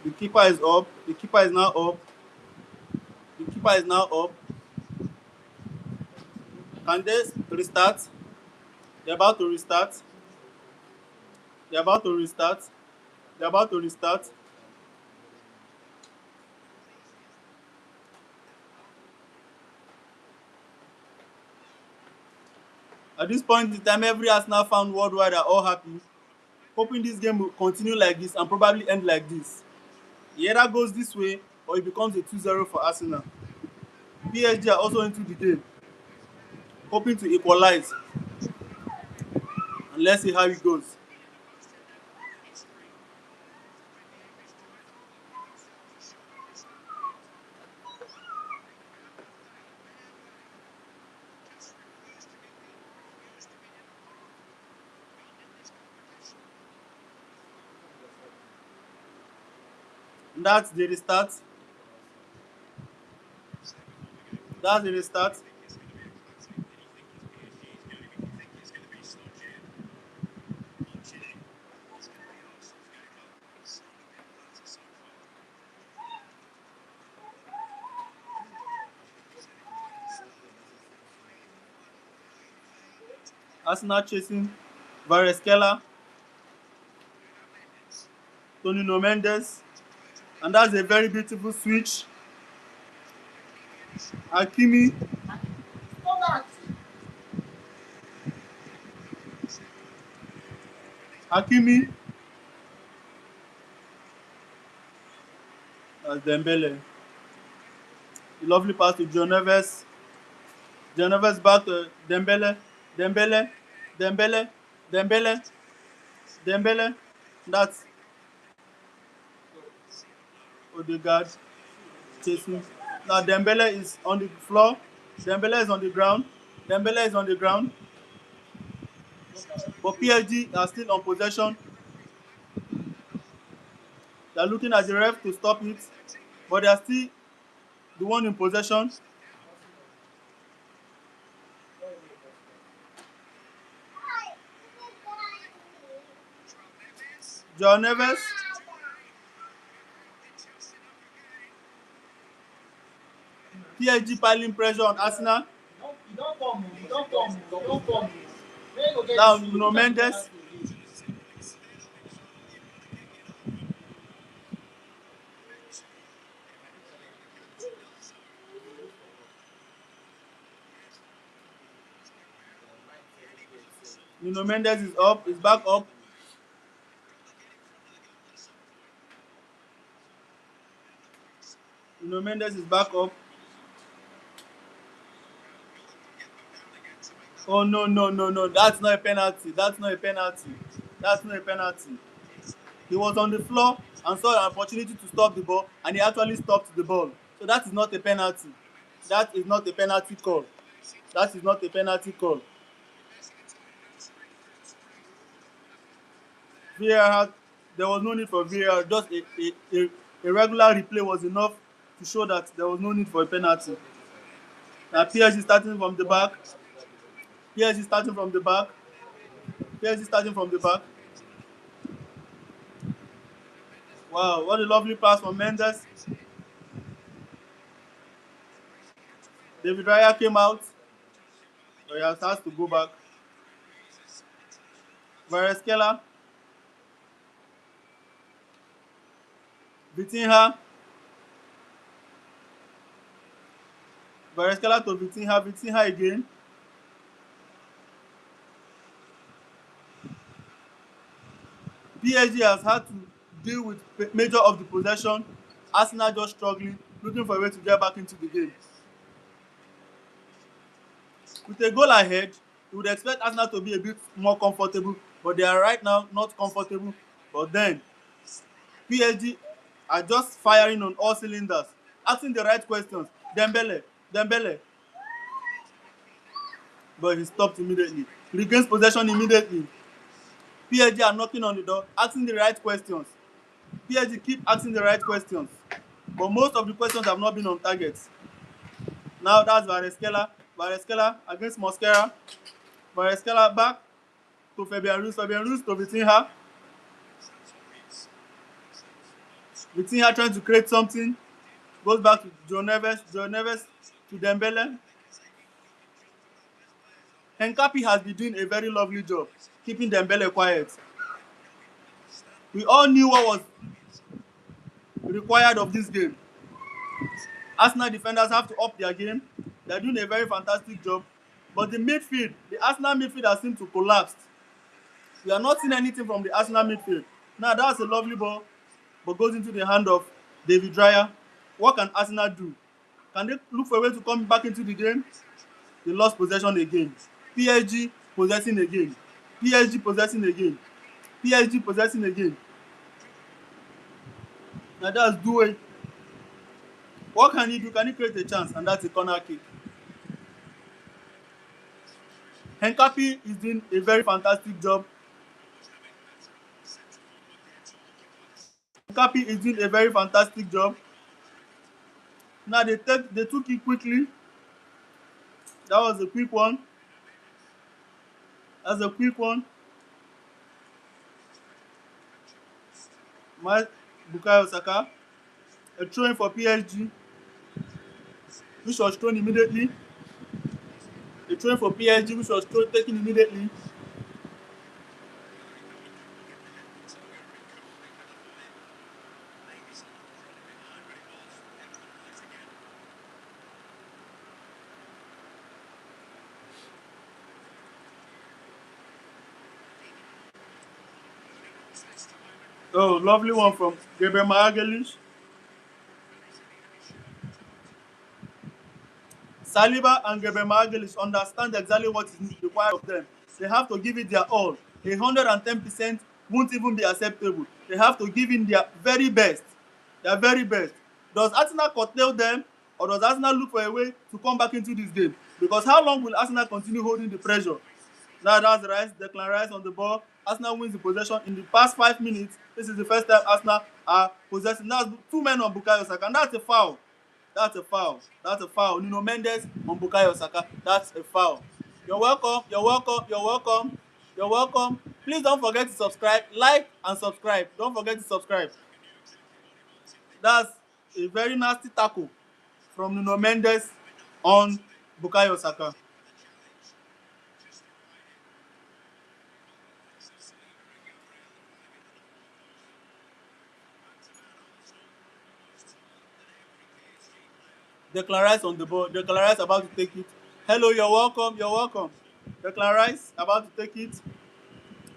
The keeper is up. The keeper is now up. The keeper is now up. Can they restart? They're about to restart. They're about to restart. They're about to restart. At this point in time, every Arsenal fan worldwide are all happy, hoping this game will continue like this and probably end like this. It either goes this way or it becomes a 2-0 for Arsenal. PSG are also into the game, hoping to equalize, and let's see how it goes. And that's the restart. That's the restart. Arsenal chasing Vareskela, Tonino Mendes, and that's a very beautiful switch. Hakimi, Hakimi, that's Dembele. The lovely pass to John Neves. John Neves back to Dembele, Dembele, Dembele, Dembele, Dembele. That's Odegaard chasing. Now Dembele is on the floor. Dembele is on the ground. Dembele is on the ground. But PSG are still on possession. They are looking at the ref to stop it, but they are still the one in possession. John Neves, PSG piling pressure on Arsenal. Now Nuno Mendes. Nuno Mendes is up, is back up. Nuno Mendes is back up. Oh no, no, no, no. That's not a penalty. That's not a penalty. That's not a penalty. He was on the floor and saw an opportunity to stop the ball, and he actually stopped the ball. So that is not a penalty. That is not a penalty call. That is not a penalty call. VAR, there was no need for VAR. Just a regular replay was enough to show that there was no need for a penalty. Now PSG starting from the back. PSG starting from the back. PSG starting from the back. Wow, what a lovely pass from Mendes. David Raya came out. So he has to go back. Vareskela. Vitinha. Vareskela to Vitinha. Vitinha again. PSG has had to deal with major of the possession. Arsenal just struggling, looking for a way to get back into the game. With a goal ahead, you would expect Arsenal to be a bit more comfortable, but they are right now not comfortable. But then, PSG are just firing on all cylinders, asking the right questions. Dembele, Dembele, but he stopped immediately. Regains possession immediately. PSG are knocking on the door, asking the right questions. PSG keep asking the right questions, but most of the questions have not been on target. Now that's Vareskela. Vareskela against Mosquera. Vareskela back to Fabian Ruiz. Fabian Ruiz to Vitinha. Vitinha trying to create something. Goes back to Joe Neves. Joe Neves to Dembele. Henkapi has been doing a very lovely job keeping Dembele quiet. We all knew what was required of this game. Arsenal defenders have to up their game. They're doing a very fantastic job. But the midfield, the Arsenal midfield has seemed to collapse. We are not seeing anything from the Arsenal midfield. Now that's a lovely ball, but goes into the hand of David Raya. What can Arsenal do? Can they look for a way to come back into the game? They lost possession again. PSG possessing again. PSG possessing again. PSG possessing again. Now that's Doué. What can he do? Can he create a chance? And that's a corner kick. Henkapi is doing a very fantastic job. Henkapi is doing a very fantastic job. Now they took it quickly. That was a quick one. That's a quick one. Bukayo Saka. A throw-in for PSG, which was thrown immediately. A throw-in for PSG, which was taken immediately. Oh, lovely one from Gabriel Magalhaes. Saliba and Gabriel Magalhaes understand exactly what is required of them. They have to give it their all. 110% won't even be acceptable. They have to give in their very best. Their very best. Does Arsenal curtail them, or does Arsenal look for a way to come back into this game? Because how long will Arsenal continue holding the pressure? Now that's Rice, Declan Rice on the ball. Arsenal wins the possession in the past 5 minutes. This is the first time Arsenal are possessing. That's 2 men on Bukayo Saka, and that's a foul. That's a foul. That's a foul. Nuno Mendes on Bukayo Saka. That's a foul. You're welcome. You're welcome. You're welcome. You're welcome. Please don't forget to subscribe, like, and subscribe. Don't forget to subscribe. That's a very nasty tackle from Nuno Mendes on Bukayo Saka. Declan Rice on the ball. Declan Rice about to take it. Hello, you're welcome. You're welcome. Declan Rice about to take it.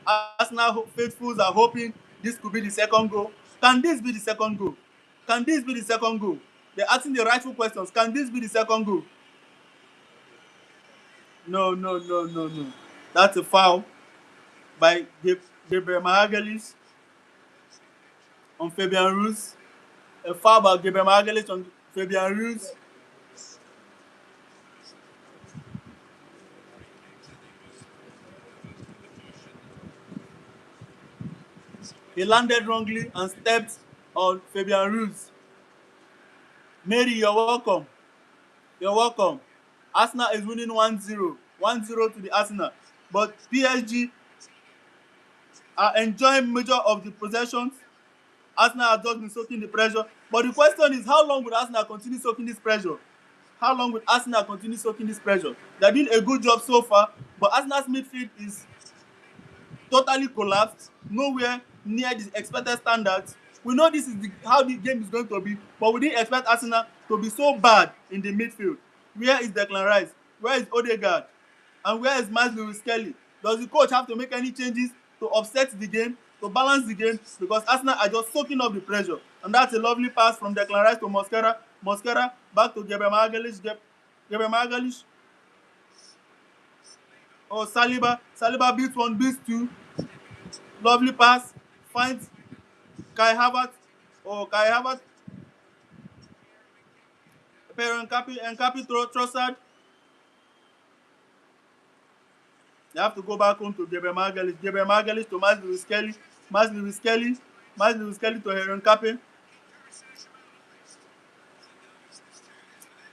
Arsenal faithfuls are hoping this could be the second goal. Can this be the second goal? Can this be the second goal? They're asking the rightful questions. Can this be the second goal? No, no, no, no, no. That's a foul by Gabriel Magalhaes on Fabian Ruiz. A foul by Gabriel Magalhaes on Fabian Ruiz. He landed wrongly and stepped on Fabian Ruiz. Mary, you're welcome. You're welcome. Arsenal is winning 1-0. 1-0 to the Arsenal. But PSG are enjoying major of the possessions. Arsenal has just been soaking the pressure. But the question is, how long will Arsenal continue soaking this pressure? How long will Arsenal continue soaking this pressure? They're doing a good job so far, but Arsenal's midfield is totally collapsed, nowhere near the expected standards. We know this is how the game is going to be, but we didn't expect Arsenal to be so bad in the midfield. Where is Declan Rice? Where is Odegaard? And where is Miles Lewis-Kelly? Does the coach have to make any changes to offset the game, to balance the game? Because Arsenal are just soaking up the pressure. And that's a lovely pass from Declan Rice to Mosquera. Mosquera back to Gabriel Magalhaes. Gabriel Magalhaes. Oh, Saliba. Saliba beats one, beats two. Lovely pass. Finds Kai Havertz. Oh, Kai Havertz. Nkapi Trossard. They have to go back home to Gabriel Magalhaes. Gabriel Magalhaes to Miles Lewis-Kelly. Miles Lewis-Kelly. Miles Lewis-Kelly to Nkapi.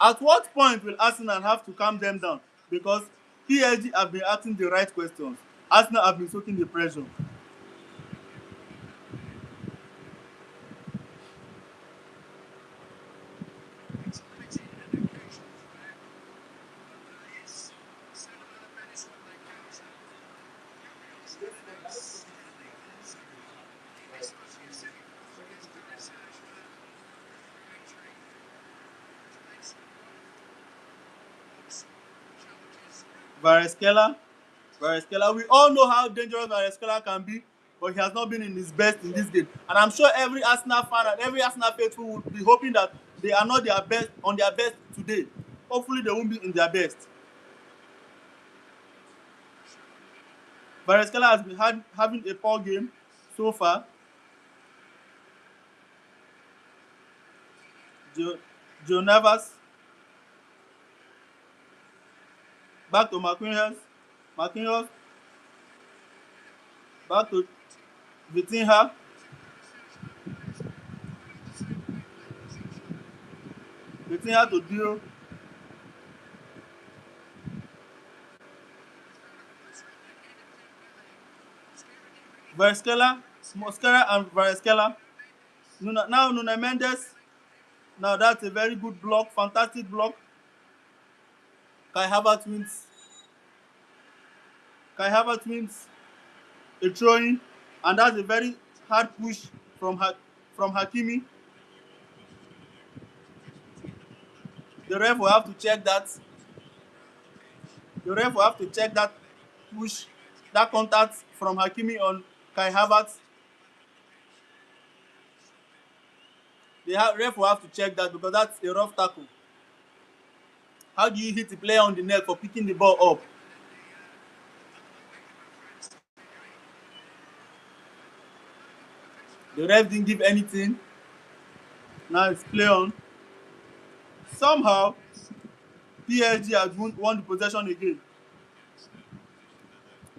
At what point will Arsenal have to calm them down? Because PSG have been asking the right questions. Arsenal have been soaking the pressure. Vareskela. Vareskela. We all know how dangerous Vareskela can be, but he has not been in his best in this game. And I'm sure every Arsenal fan and every Arsenal faithful would be hoping that they are not their best on their best today. Hopefully, they won't be in their best. Vareskela has been having a poor game so far. Joe Navas. Back to Marquinhos. Marquinhos. Back to Vitinha. Vitinha to Dio. Vareskela. Mosquera and Vareskela. Now Nuno Mendes. Now that's a very good block. Fantastic block. Kai Havertz wins. Kai Havertz wins a throw-in, and that's a very hard push from from Hakimi. The ref will have to check that. The ref will have to check that push, that contact from Hakimi on Kai Havertz. The ref will have to check that because that's a rough tackle. How do you hit the player on the neck for picking the ball up? The ref didn't give anything. Now it's play on. Somehow, PSG has won the possession again.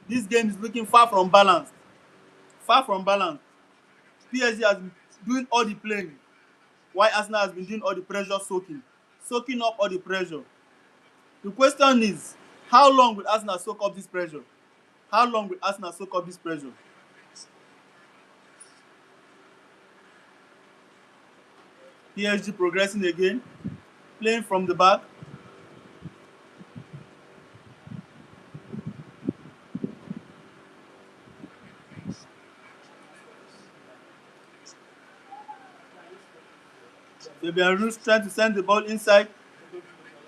This game is looking far from balanced. Far from balanced. PSG has been doing all the playing, while Arsenal has been doing all the pressure soaking up all the pressure. The question is, how long will Arsenal soak up this pressure? How long will Arsenal soak up this pressure? PSG progressing again, playing from the back. Fabian Ruiz trying to send the ball inside.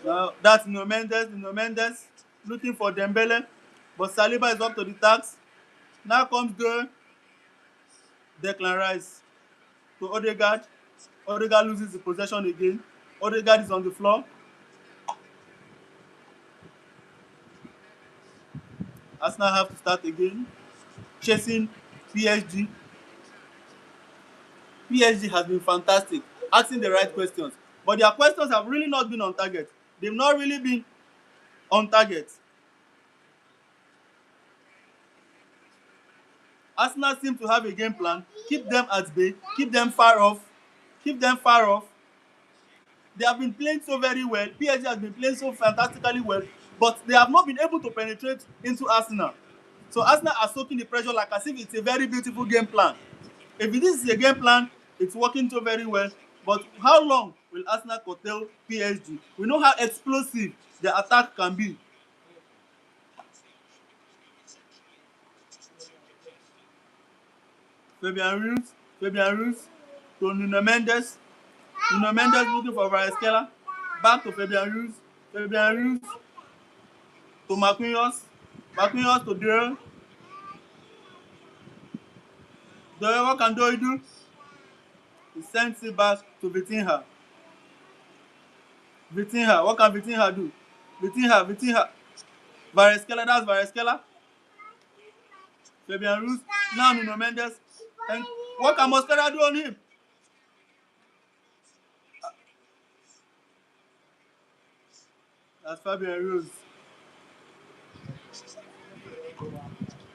Now that's Nuno Mendes. Nuno Mendes looking for Dembele, but Saliba is up to the task. Now comes the Declan Rice to Odegaard. Odegaard loses the possession again. Odegaard is on the floor. Arsenal have to start again, chasing PSG. PSG has been fantastic, asking the right questions, but their questions have really not been on target. They've not really been on target. Arsenal seem to have a game plan, keep them at bay, keep them far off, keep them far off. They have been playing so very well. PSG has been playing so fantastically well, but they have not been able to penetrate into Arsenal. So Arsenal are soaking the pressure like as if it's a very beautiful game plan. If this is a game plan, it's working so very well. But how long will Arsenal curtail PSG? We know how explosive the attack can be. Fabian Ruiz to Nuno Mendes. Nuno Mendes looking for Vareskela. Back to Fabian Ruiz. Fabian Ruiz to Marquinhos. Marquinhos to Dure. Dure, what can Dure do? He sends it back to Vitinha. Vitinha, what can Vitinha do? Vitinha. Vareskela, that's Vareskela. Fabian Ruiz. Now Nuno Mendes. And what can Mosquera do on him? That's Fabian Ruiz.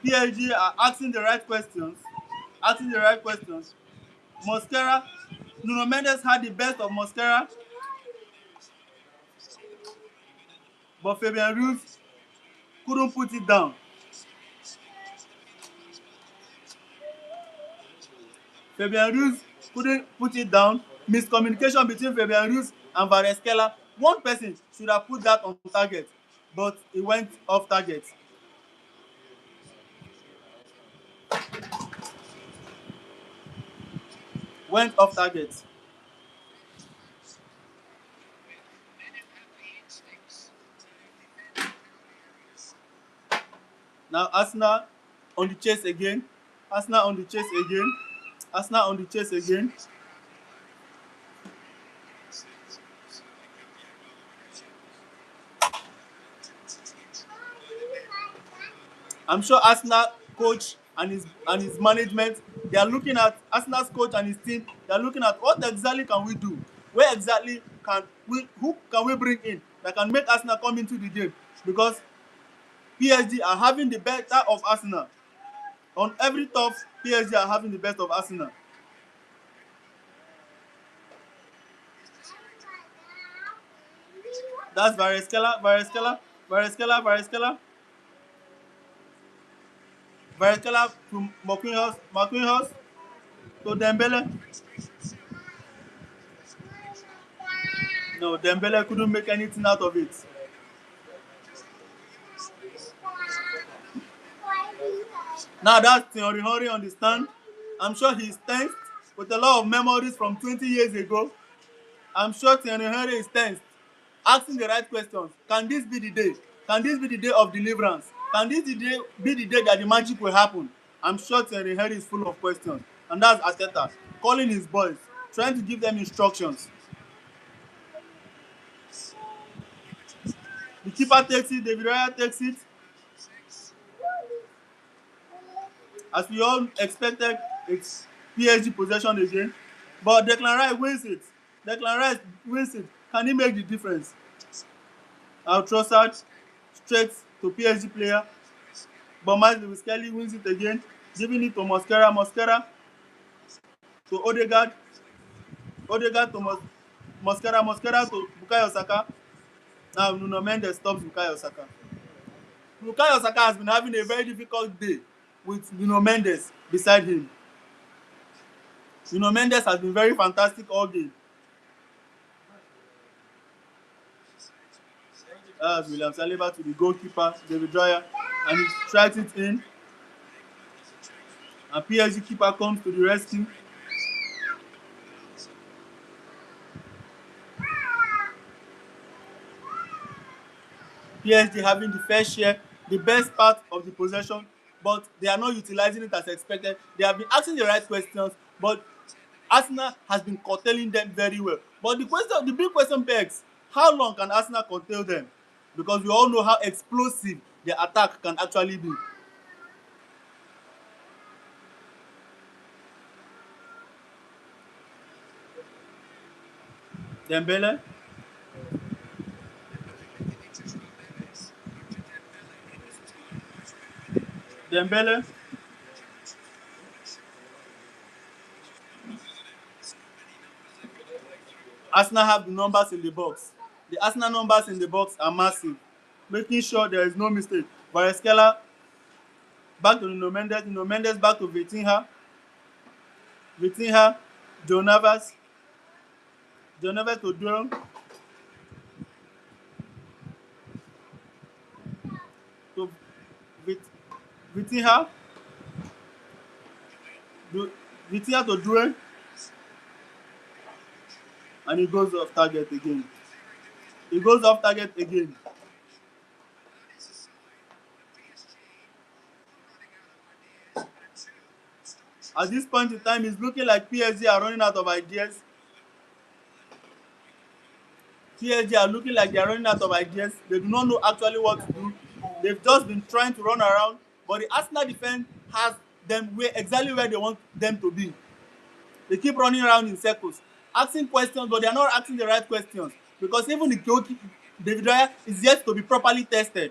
PSG are asking the right questions. Asking the right questions. Mosquera. Nuno Mendes had the best of Mosquera. But Fabian Ruiz couldn't put it down. Fabian Ruiz couldn't put it down. Miscommunication between Fabian Ruiz and Vareskela. One person should have put that on target, but it went off target. Went off target. Now Arsenal on the chase again. Arsenal on the chase again. Arsenal on the chase again. I'm sure Arsenal coach and his management, they are looking at Arsenal's coach and his team. They are looking at what exactly can we do? Where exactly can we who can we bring in that can make Arsenal come into the game? Because PSG are having the better of Arsenal. On every top, PSG are having the best of Arsenal. That's Vareskela to Marquinhos to Dembele. No, Dembele couldn't make anything out of it. Now that's Thierry Henry on the stand. I'm sure he's tensed with a lot of memories from 20 years ago. I'm sure Thierry Henry is tensed, asking the right questions. Can this be the day? Can this be the day of deliverance? Can this be the day that the magic will happen? I'm sure Thierry Henry is full of questions. And that's Arteta calling his boys, trying to give them instructions. The keeper takes it, David Raya takes it. As we all expected, it's PSG possession again. But Declan Rice wins it. Declan Rice wins it. Can he make the difference? Al Trossard straight to PSG player. But Miles Lewis Kelly wins it again, giving it to Mosquera. Mosquera to Odegaard. Odegaard to Mosquera. Mosquera to Bukayo Saka. Now Nuno Mendes stops Bukayo Saka. Bukayo Saka has been having a very difficult day with Nuno Mendes beside him. Nuno Mendes has been very fantastic all game. That's William Saliba to the goalkeeper, David Raya, and he strikes it in. And PSG keeper comes to the rescue. PSG having the fair share, the best part of the possession, but they are not utilizing it as expected. They have been asking the right questions, but Arsenal has been curtailing them very well. But the big question begs, how long can Arsenal curtail them? Because we all know how explosive their attack can actually be. Dembele. Dembele. Arsenal have the numbers in the box. The Arsenal numbers in the box are massive, making sure there is no mistake. Vareskela back to Nuno Mendes. Nuno Mendes back to Vitinha. Vitinha, Joe Navas. Joe Navas to Durham. To Vitinha. Vitinha to Durham. And he goes off target again. He goes off target again. At this point in time, it's looking like PSG are running out of ideas. PSG are looking like they are running out of ideas. They do not know actually what to do. They've just been trying to run around, but the Arsenal defense has them exactly where they want them to be. They keep running around in circles, asking questions, but they are not asking the right questions because even the goalkeeper, David Raya, is yet to be properly tested.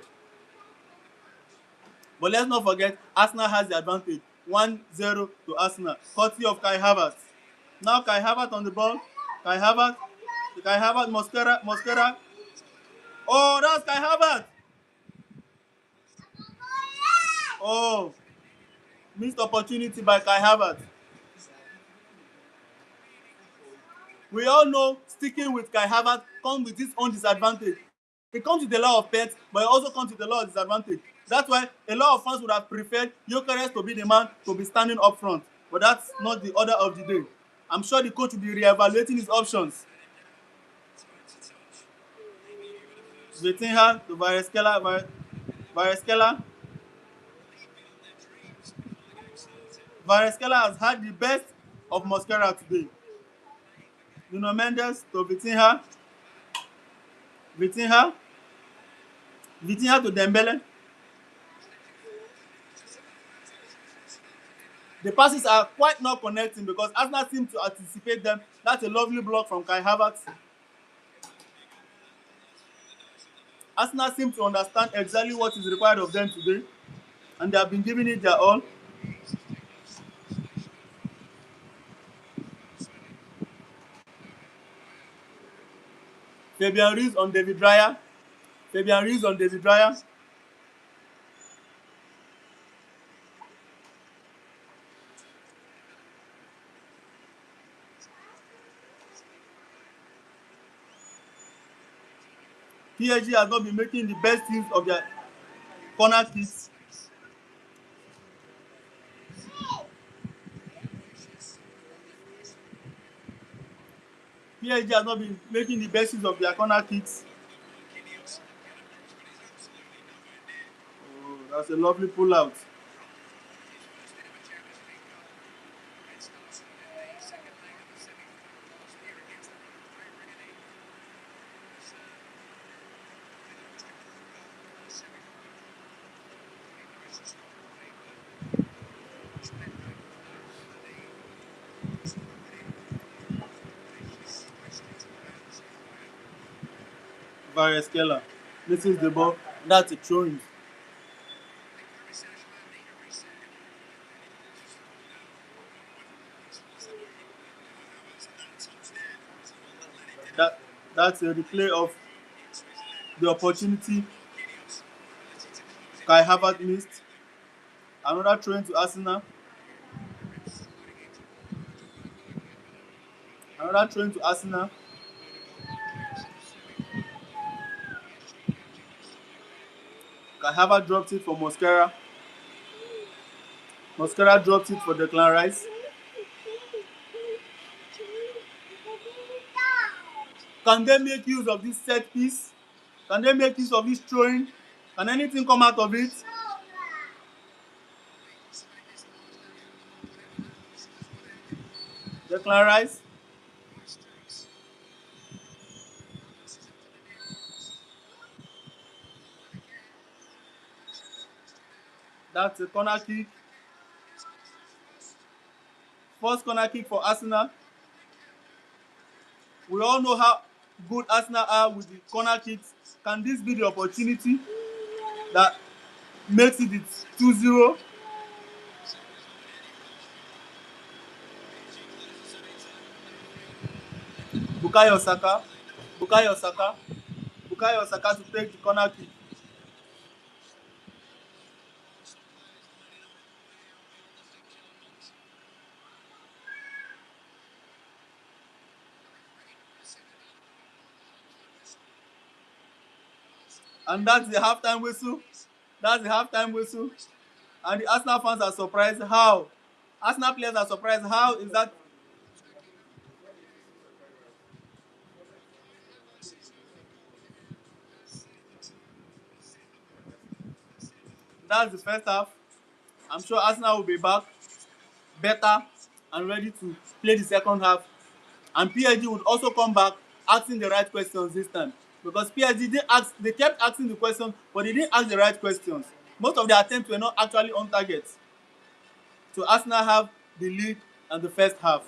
But let's not forget, Arsenal has the advantage. 1-0 to Arsenal, courtesy of Kai Havertz. Now Kai Havertz on the ball. Kai Havertz, Mosquera. Oh, that's Kai Havertz. Oh, missed opportunity by Kai Havertz. We all know sticking with Kai Havertz comes with its own disadvantage. It comes with a lot of pets, but it also comes with a lot of disadvantage. That's why a lot of fans would have preferred Gyökeres to be the man to be standing up front. But that's not the order of the day. I'm sure the coach will be re-evaluating his options. Vitinha to Vareskela. Vareskela has had the best of Mosquera today. Nuno Mendes to Vitinha, Vitinha, Vitinha to Dembele. The passes are quite not connecting because Arsenal seem to anticipate them. That's a lovely block from Kai Havertz. Arsenal seem to understand exactly what is required of them today, and they have been giving it their all. Fabian Ruiz on David Raya. Fabian Ruiz on David Raya. PSG has not been making the best use of their corner kicks. PSG has not been making the best use of their corner kicks. Oh, that's a lovely pull out. Vareskela misses the ball. That's a throw-in. That that's a replay of the opportunity Kai Havertz missed. Another throw-in to Arsenal. Another throw-in to Arsenal. Kai Havertz dropped it for Mosquera. Mosquera dropped it for Declan Rice. Can they make use of this set piece? Can they make use of this throwing? Can anything come out of it? Declan Rice. That's a corner kick. First corner kick for Arsenal. We all know how good Arsenal are with the corner kicks. Can this be the opportunity that makes it 2-0? Bukayo Saka. Bukayo Saka. Bukayo Saka to take the corner kick. And that's the halftime whistle. That's the halftime whistle. And the Arsenal fans are surprised how. Arsenal players are surprised how is that. That's the first half. I'm sure Arsenal will be back better and ready to play the second half. And PSG would also come back asking the right questions this time. Because PSG didn't ask, they kept asking the questions, but they didn't ask the right questions. Most of their attempts were not actually on target. So Arsenal have the lead and the first half.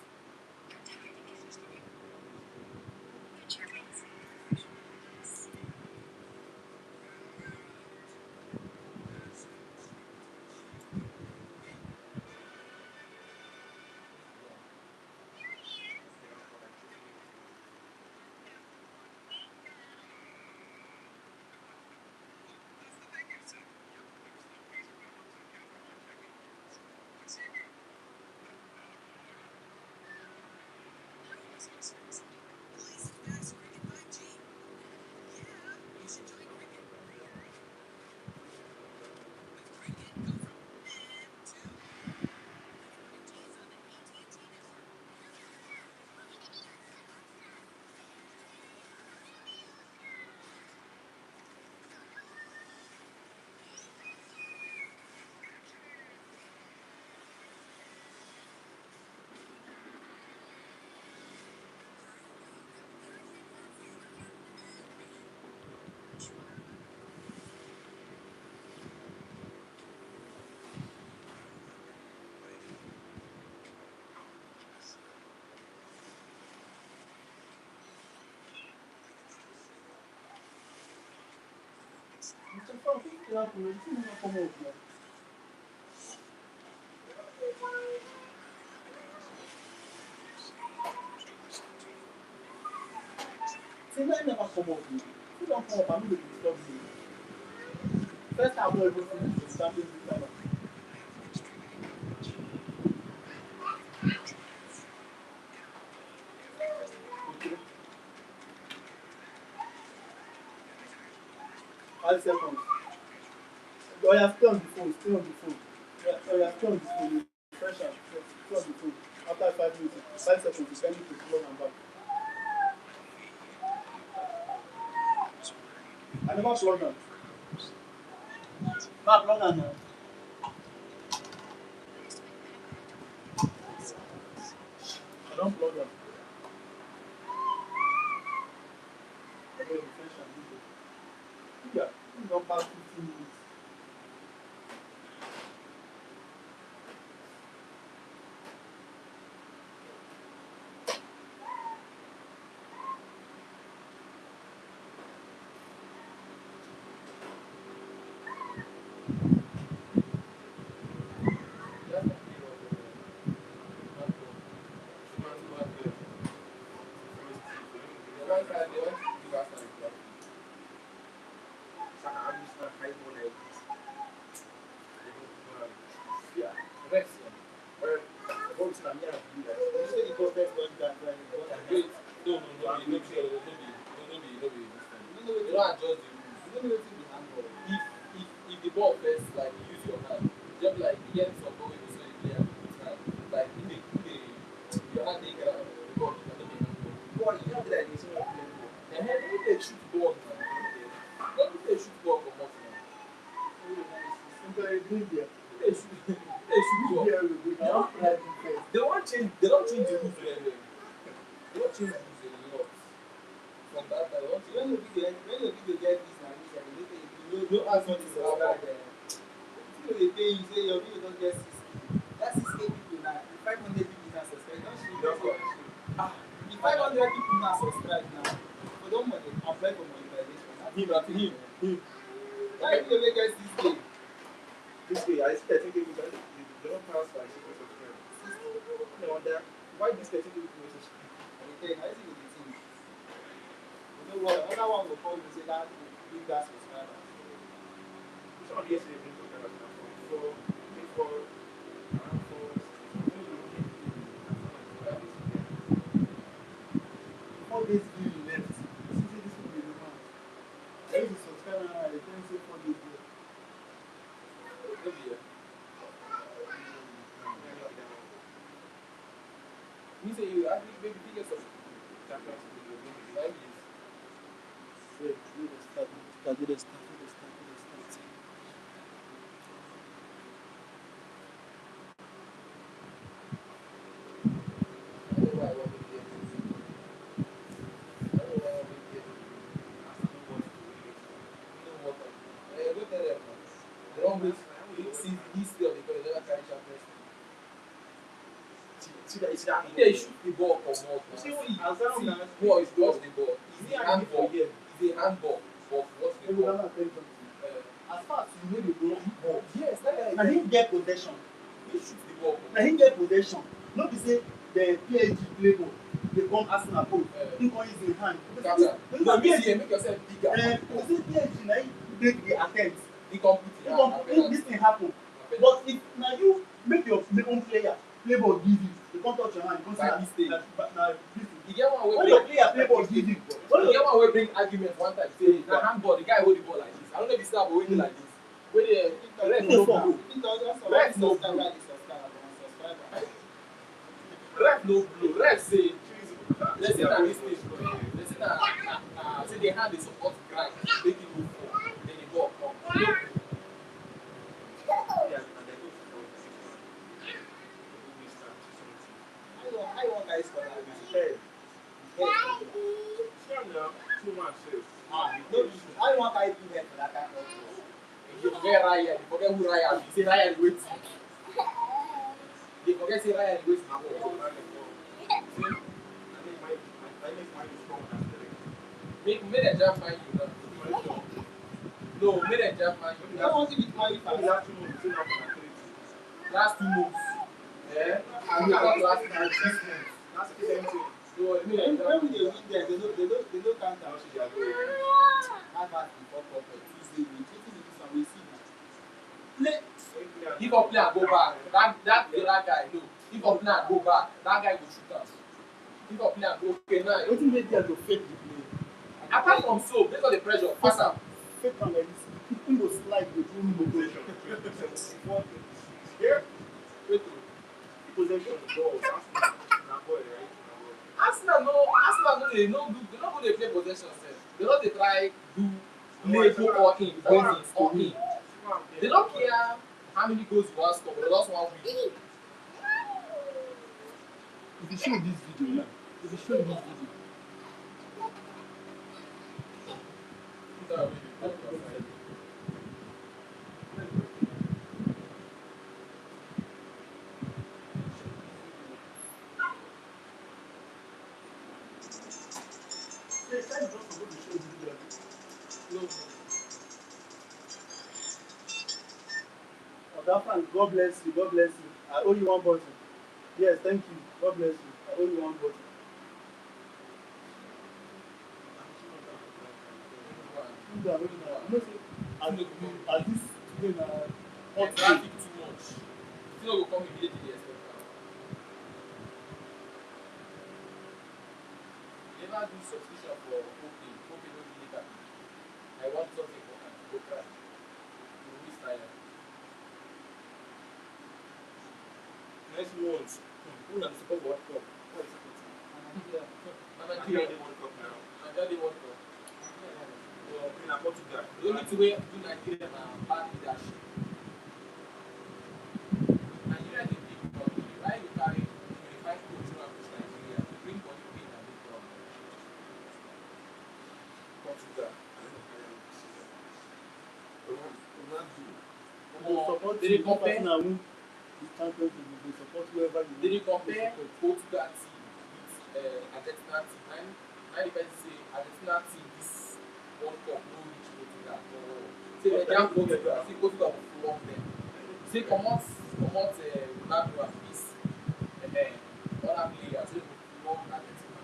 Mr. Frank, you cannot come up now. Say, let never come up now. You don't come up, I'm going to disturb you. First time I'm even finished the starting this time. Okay. 5 seconds. Oh, yeah, stay on the phone, stay on the phone. Yeah, oh, yeah, stay on the phone. Fresh out, stay on the phone. After 5 minutes, 5 seconds, you can need to plug and back. I never plug on. Not plug on now. I don't plug on. Okay, fresh out. Yeah, you don't pass 15 minutes. All this bill left. This will be the one. There is a subscriber now, they don't say 4 days left. Wait, do the start. They shoot the ball from out. See, boy, it's just the ball. It's a handball. It's a handball. But what's the ball? As far as you know the ball, Yes, that na him get possession. he shoot the ball. Na him get possession. No be say the PSG play ball, dey come Arsenal goal. Him come use him hand. No, make yourself bigger. You see PSG na him make the attempt. He complete. If this thing happen, but if na you make your own player play ball give you, you come touch your hand, you come say na this thing. You get one When way your player play ball give you, you get one way bring argument one time say na handball, the guy hold the ball like this. I don't know if it's that, but wey dey like this. Wey dey ref no blow. Ref no blow. Ref no blow. Ref say let's say na mistake. Let's say na say the hand dey support ground, make it move forward. Then the ball come. I want guys for that. I want guys to get for that kind of thing. You forget Ryan. You forget who Ryan is. You say Ryan dey wait. You forget say Ryan dey wait na ball. Make them try find you now. No, made a jump man. You don't want to be married Only fast. last 2 months, still not for 3. Last 2 months. Yeah. And you got last 6 months. That's the same thing. So made a When jump they man. win there, they don't count Now out. she just go. Have at the fuck up Tuesday week. Wetin be this one? We see now. Play. If I play and go back, that the other guy, no. If I play and go back, that guy will shoot us. If I play and go, okay, now. Wetin make there to fake the play? Apart from so, based on the pressure, pass am. Fake am like this. People go slide dey do no Possession. Here. Wait o. Possession, balls, Arsenal. Now boy, right? Now boy. Arsenal no dey no do, they no go dey play possession sef. They no dey try do play go all in, all in. They don't care how many goals you want score, but they just want win. If you show this video now, if you show this video, say try just to go to show this video. No. Oga Frank, God bless you, God bless you. I owe you one bottle. Yes, thank you. God bless you. I owe you one bottle. You know say as this today na hot day. Traffic too much. You no go come immediately dey expect am. You never do subscription for Opay no be later. I want something for am, go try. You go miss tire. Next month, who na the support World Cup? What is it? Na Nigeria Nigeria dey World Cup now. Nigeria dey World Cup. Well, na Portugal. The only thing wey do Nigeria na bad leadership. Nigeria dey big country. Why you carry 25 coach wey push Nigeria? Bring money pay na big problem. Portugal. Ronaldo. They support They you, dey compare. person na win the Champions League. They support whoever you They dey want. compare Portugal team with Argentina team. And the person say Argentina team this World Cup no reach Portugal. Say they jam Portugal. Say Portugal go flop them. Say comot Ronaldo and this other players wey go flop Argentina.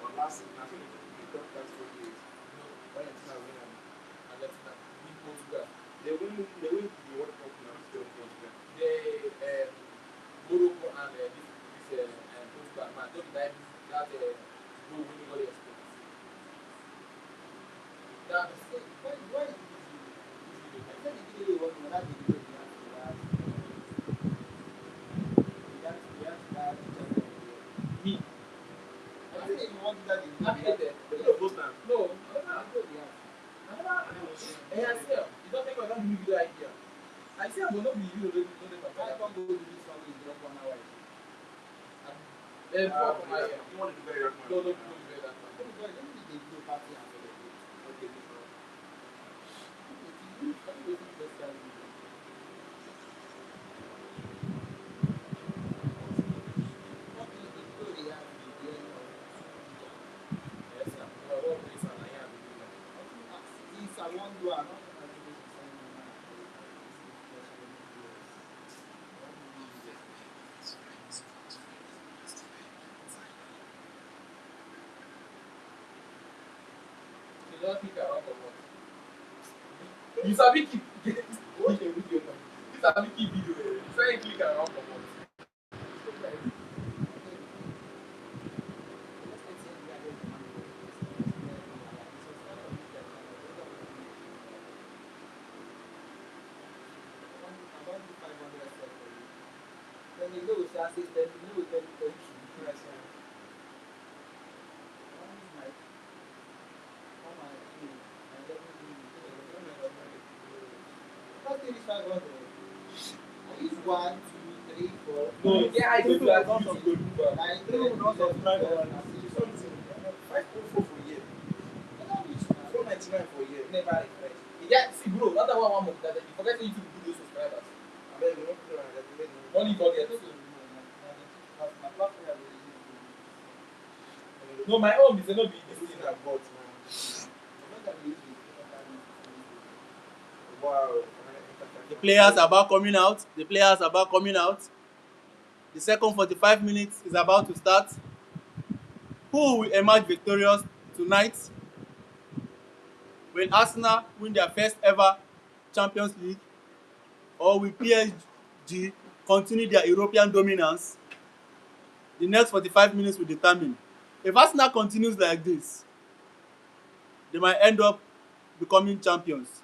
Or last season, I think they got that 4 years. When Argentina win am. Argentina beat Portugal. They win the World Cup now, still Portugal. The Morocco and this Portugal man no be that goal wey nobody expect. That Why is this video? I said the video was not that video. me. I said if you want that I video, hate them. They don't vote now. No, I see am. You don't think I don't give you the idea. I see am, but no be you no dey I talk. can't go to this one with drop 1 hour. Fuck my ear. You want to do very that No, much. be very that man. Let me the video party and celebrate. Okay, this one. Yes, sir. Well, what place and I am doing that. You don't think I run for what? You sabi keep watch the video now. You sabi keep video. Try and click around for what? Then you know, say, I say, then you know, then you I use 1, 2, 3, 4. No, Yeah, I do people that. don't subscribe. Nine, People don't subscribe on 5.4 for a year. 4.99 for a year. Never refresh. Yeah, see, bro, not that one month that you forget to YouTube do those subscribers. I mean, you don't put it on that. Only forget. No, my own is not be this thing. Everything I bought now. Wow. The players are about coming out. The players are about coming out. The second 45 minutes is about to start. Who will emerge victorious tonight? Will Arsenal win their first ever Champions League, or will PSG continue their European dominance? The next 45 minutes will determine. If Arsenal continues like this, they might end up becoming champions.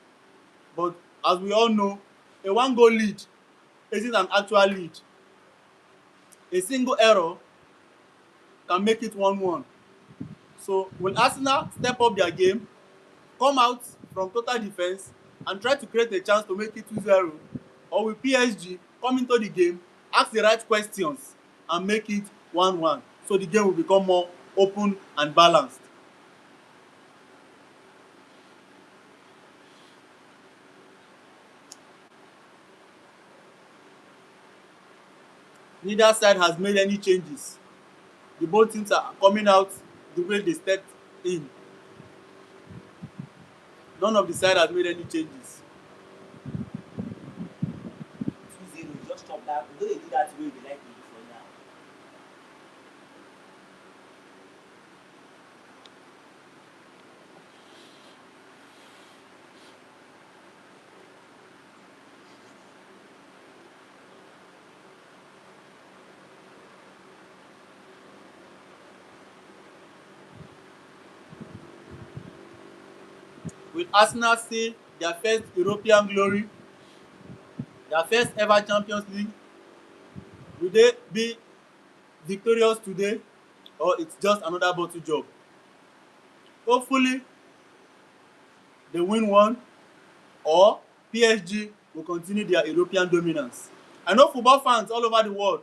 But as we all know, a one-goal lead isn't an actual lead. A single error can make it 1-1. So will Arsenal step up their game, come out from total defence and try to create a chance to make it 2-0, or will PSG come into the game, ask the right questions and make it 1-1, so the game will become more open and balanced? Neither side has made any changes. The both teams are coming out the way they stepped in. None of the side has made any changes. 2-0, just chop that. We don't dey do that way we like to do for now. Will Arsenal see their first European glory, their first ever Champions League? Will they be victorious today, or it's just another bottle job? Hopefully, they win one, or PSG will continue their European dominance. I know football fans all over the world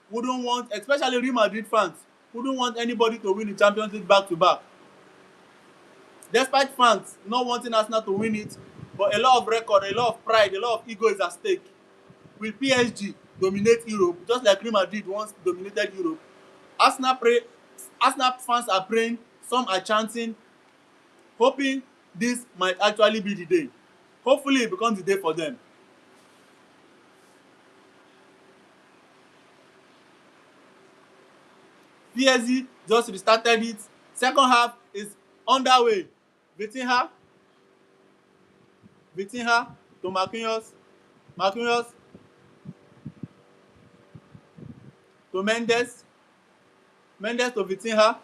wouldn't want, especially Real Madrid fans, wouldn't want anybody to win the Champions League back to back. Despite fans not wanting Arsenal to win it, but a lot of record, a lot of pride, a lot of ego is at stake. Will PSG dominate Europe just like Real Madrid once dominated Europe? Arsenal fans are praying, some are chanting, hoping this might actually be the day. Hopefully it becomes the day for them. PSG just restarted it. Second half is underway. Vitinha to Marquinhos to Mendes to Vitinha.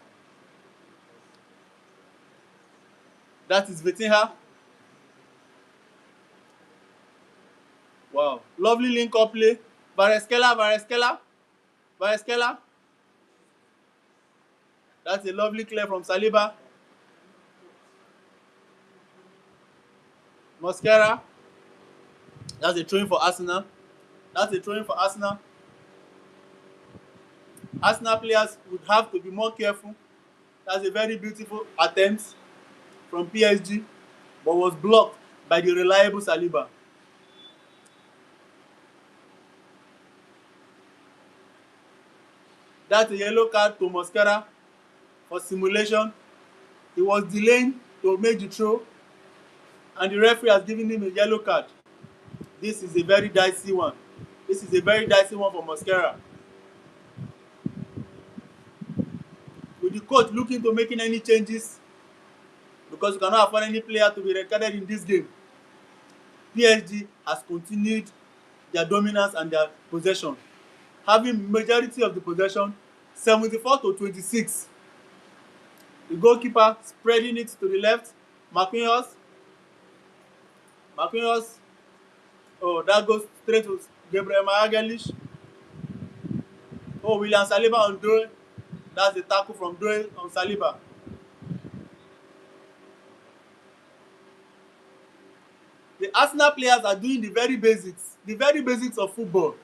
That is Vitinha. Wow, lovely link up play. Vareskela. That's a lovely clear from Saliba. Mosquera. That's a throw-in for Arsenal. Arsenal players would have to be more careful. That's a very beautiful attempt from PSG, but was blocked by the reliable Saliba. That's a yellow card to Mosquera for simulation. He was delaying to make the throw, and the referee has given him a yellow card. This is a very dicey one for Mosquera. With the coach looking to making any changes, because you cannot afford any player to be recorded in this game, PSG has continued their dominance and their possession, having majority of the possession, 74-26. The goalkeeper spreading it to the left. Marquinhos. Oh, that goes straight to Gabriel Magalhaes. Oh, William Saliba on Doe. That's the tackle from Doe on Saliba. The Arsenal players are doing the very basics of football.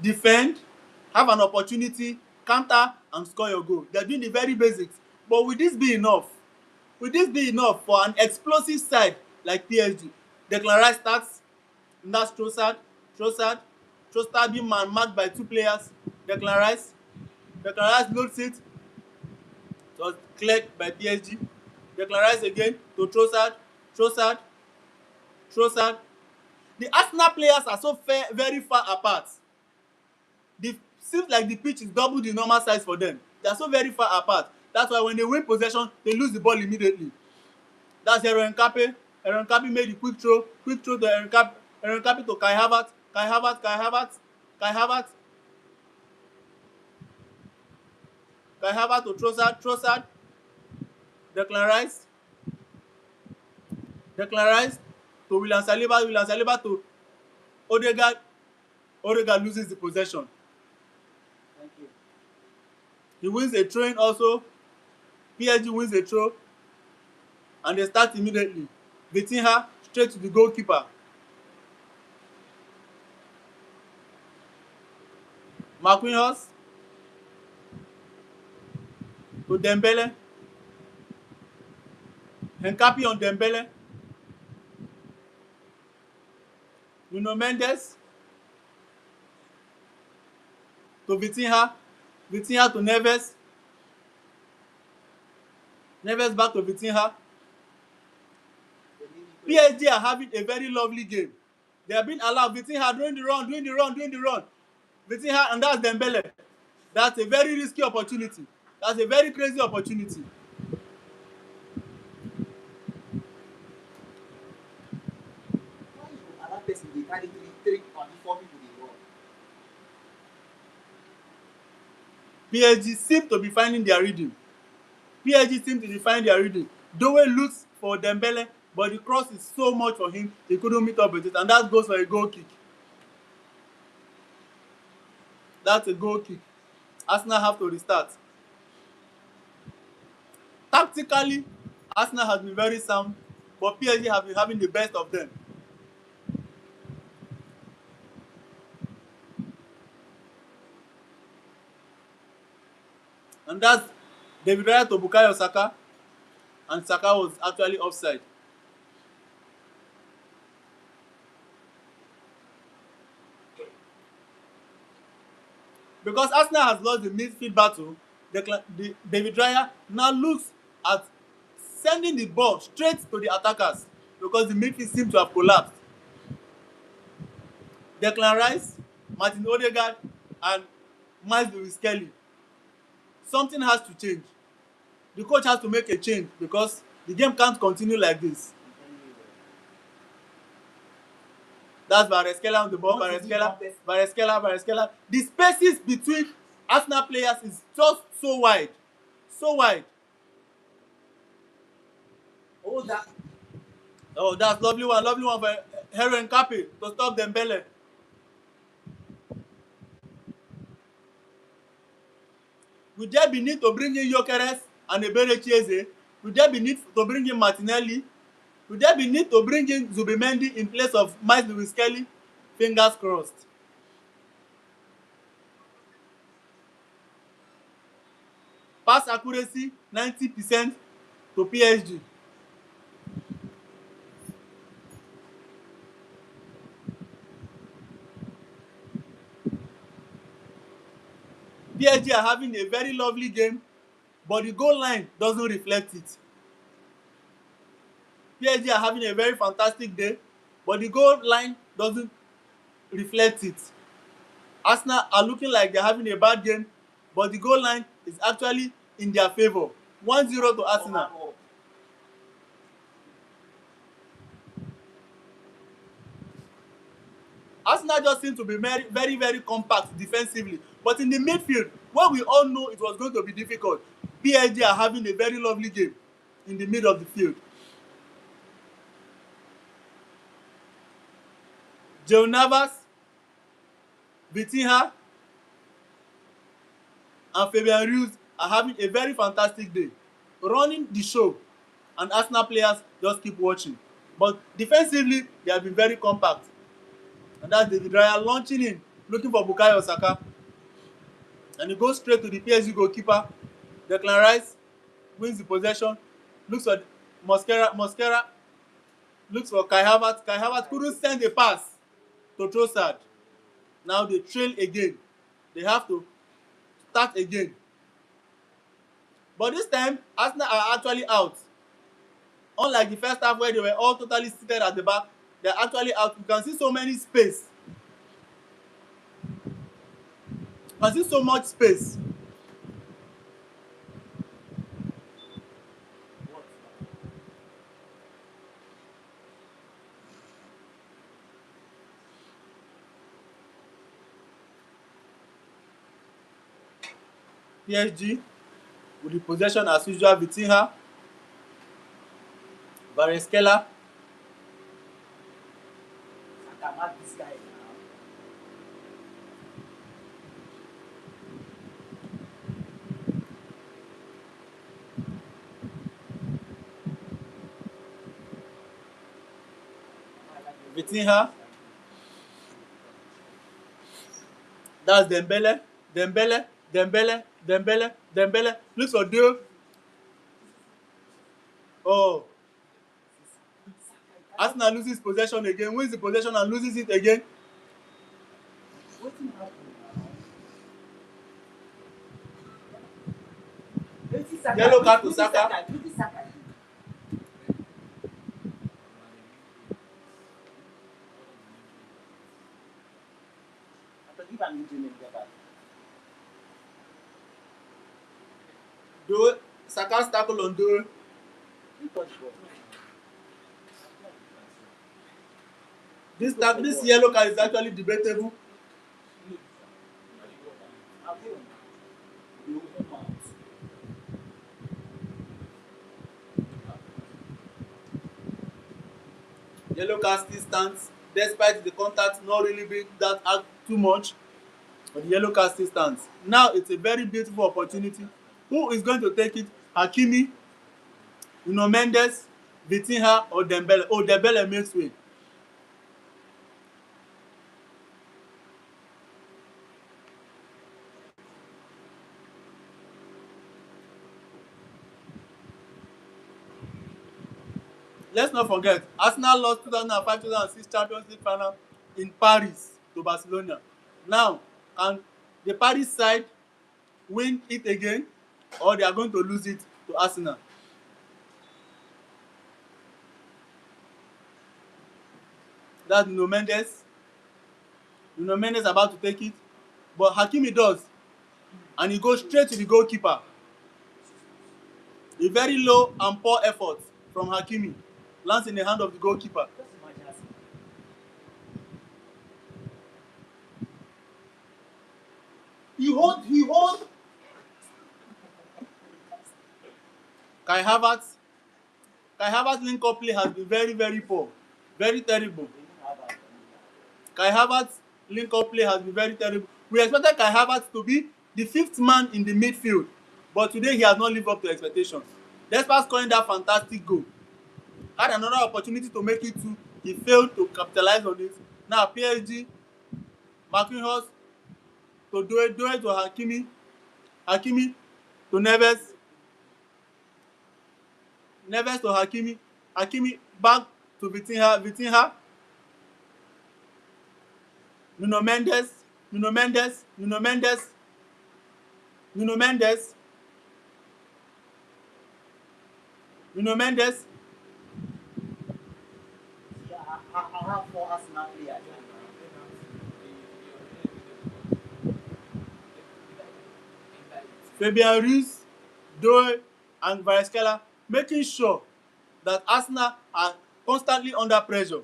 Defend, have an opportunity, counter and score your goal. They are doing the very basics. But will this be enough? For an explosive side like PSG? Declan Rice starts, and that's Trossard being marked by two players. Declan Rice loads it. It was cleared by PSG. Declan Rice again to Trossard Trossard. The Arsenal players are so very far apart. Seems like the pitch is double the normal size for them. They are so very far apart. That's why when they win possession, they lose the ball immediately. That's Aaron Cape. Aaron Cape made the quick throw to Aaron Cape. Aaron Cape to Kai Havertz. Kai Havertz. Kai Havertz. Kai Havertz. Kai Havertz to Trossard. Trossard. Declan Rice. Declan Rice to William Saliba. William Saliba to Odegaard. Odegaard loses the possession. Thank you. He wins a throw in also. PSG wins a throw. And they start immediately. Vitinha straight to the goalkeeper. Marquinhos to Dembele. Henkapi on Dembele. Nuno Mendes to Vitinha. Vitinha to Neves. Neves back to Vitinha. PSG are having a very lovely game. They have been allowed. Vitinha doing the run. Vitinha, and that's Dembele. That's a very risky opportunity. That's a very crazy opportunity. Why you go allow person dey carry three and 4 people dey run? PSG seem to be finding their rhythm. PSG seem to be finding their rhythm. Doe looks for Dembele, but the cross is so much for him, he couldn't meet up with it, and that goes for a goal kick. That's a goal kick. Arsenal have to restart. Tactically, Arsenal has been very sound, but PSG have been having the best of them. And that's David Raya to Bukayo Saka, and Saka was actually offside. Because Arsenal has lost the midfield battle, David Raya now looks at sending the ball straight to the attackers because the midfield seems to have collapsed. Declan Rice, Martin Odegaard, and Miles Lewis-Kelly. Something has to change. The coach has to make a change because the game can't continue like this. That's Vareskela on the ball. Vareskela. The spaces between Arsenal players is just so wide. So wide. Oh, that's lovely one for Aaron Cape to stop Dembele. Would there be need to bring in Gyökeres and Eberechi Eze? Would there be need to bring in Martinelli? Would there be need to bring in Zubimendi in place of Miles Lewis-Kelly? Fingers crossed. Pass accuracy 90% to PSG. PSG are having a very lovely game, but the goal line doesn't reflect it. PSG are having a very fantastic day, but the goal line doesn't reflect it. Arsenal are looking like they're having a bad game, but the goal line is actually in their favour. 1-0 to Arsenal. Arsenal just seem to be very, very compact defensively. But in the midfield, where we all know it was going to be difficult, PSG are having a very lovely game in the middle of the field. Joe Navas, Vitinha, and Fabian Ruiz are having a very fantastic day, running the show, and Arsenal players just keep watching. But defensively, they have been very compact. And that's David Raya launching in, looking for Bukayo Saka. And he goes straight to the PSG goalkeeper. Declan Rice wins the possession, looks for Mosquera, looks for Kai Havertz. Kai Havertz couldn't send a pass to Trossard. Now they trail again. They have to start again. But this time, Arsenal are actually out. Unlike the first half where they were all totally seated at the back, They're actually out. You can see so many space. You can see so much space. PSG with the possession as usual. Vitinha, Vareskela, Saka, mark this guy now. Vitinha. That's Dembele, Dembele, Dembele, Dembele, Dembele. Looks for Diop. Oh, Arsenal loses possession again, wins the possession and loses it again. Wetin happen now? Wetin Saka Yellow do? card to Wetin Saka. Wetin Saka do? After give am injury make get back. Do Saka's tackle on Dore. Who touch ball? This yellow card is actually debatable. Abi o. You come out. Yellow card still stands despite the contact not really being that too much, but the yellow card still stands. Now it's a very beautiful opportunity. Who is going to take it? Hakimi, Nuno Mendes, Vitinha or Dembele? Oh, Dembele makes way. Let's not forget, Arsenal lost 2005-2006 Champions League final in Paris to Barcelona. Now, can the Paris side win it again, or they are going to lose it to Arsenal? That's Nuno Mendes. Nuno Mendes about to take it, but Hakimi does, and he goes straight to the goalkeeper. A very low and poor effort from Hakimi lands in the hand of the goalkeeper. Just imagine Arsenal. He hold. Kai Havertz link up play has been very, very poor, very terrible. Kai Havertz link up play has been very terrible. We expected Kai Havertz to be the fifth man in the midfield, but today he has not lived up to expectations. Despite scoring that fantastic goal, had another opportunity to make it two, he failed to capitalize on it. Now PSG, Marquinhos to Doe to Hakimi, Hakimi to Neves, Neves to Hakimi, Hakimi back to Vitinha, Nuno Mendes, Nuno Mendes, Nuno Mendes, Nuno Mendes, Nuno Mendes. I have 4 Arsenal players. Fabian Ruiz, Doe and Vareskela making sure that Arsenal are constantly under pressure.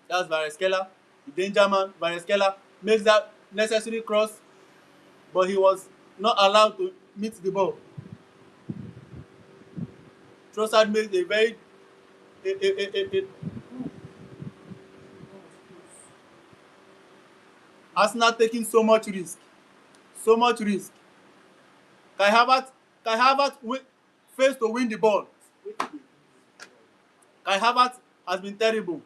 That's Vareskela, the danger man. Vareskela makes that necessary cross, but he was not allowed to meet the ball. Trossard makes a very Arsenal taking so much risk. So much risk. Kai Havertz fails to win the ball. Kai Havertz has been terrible.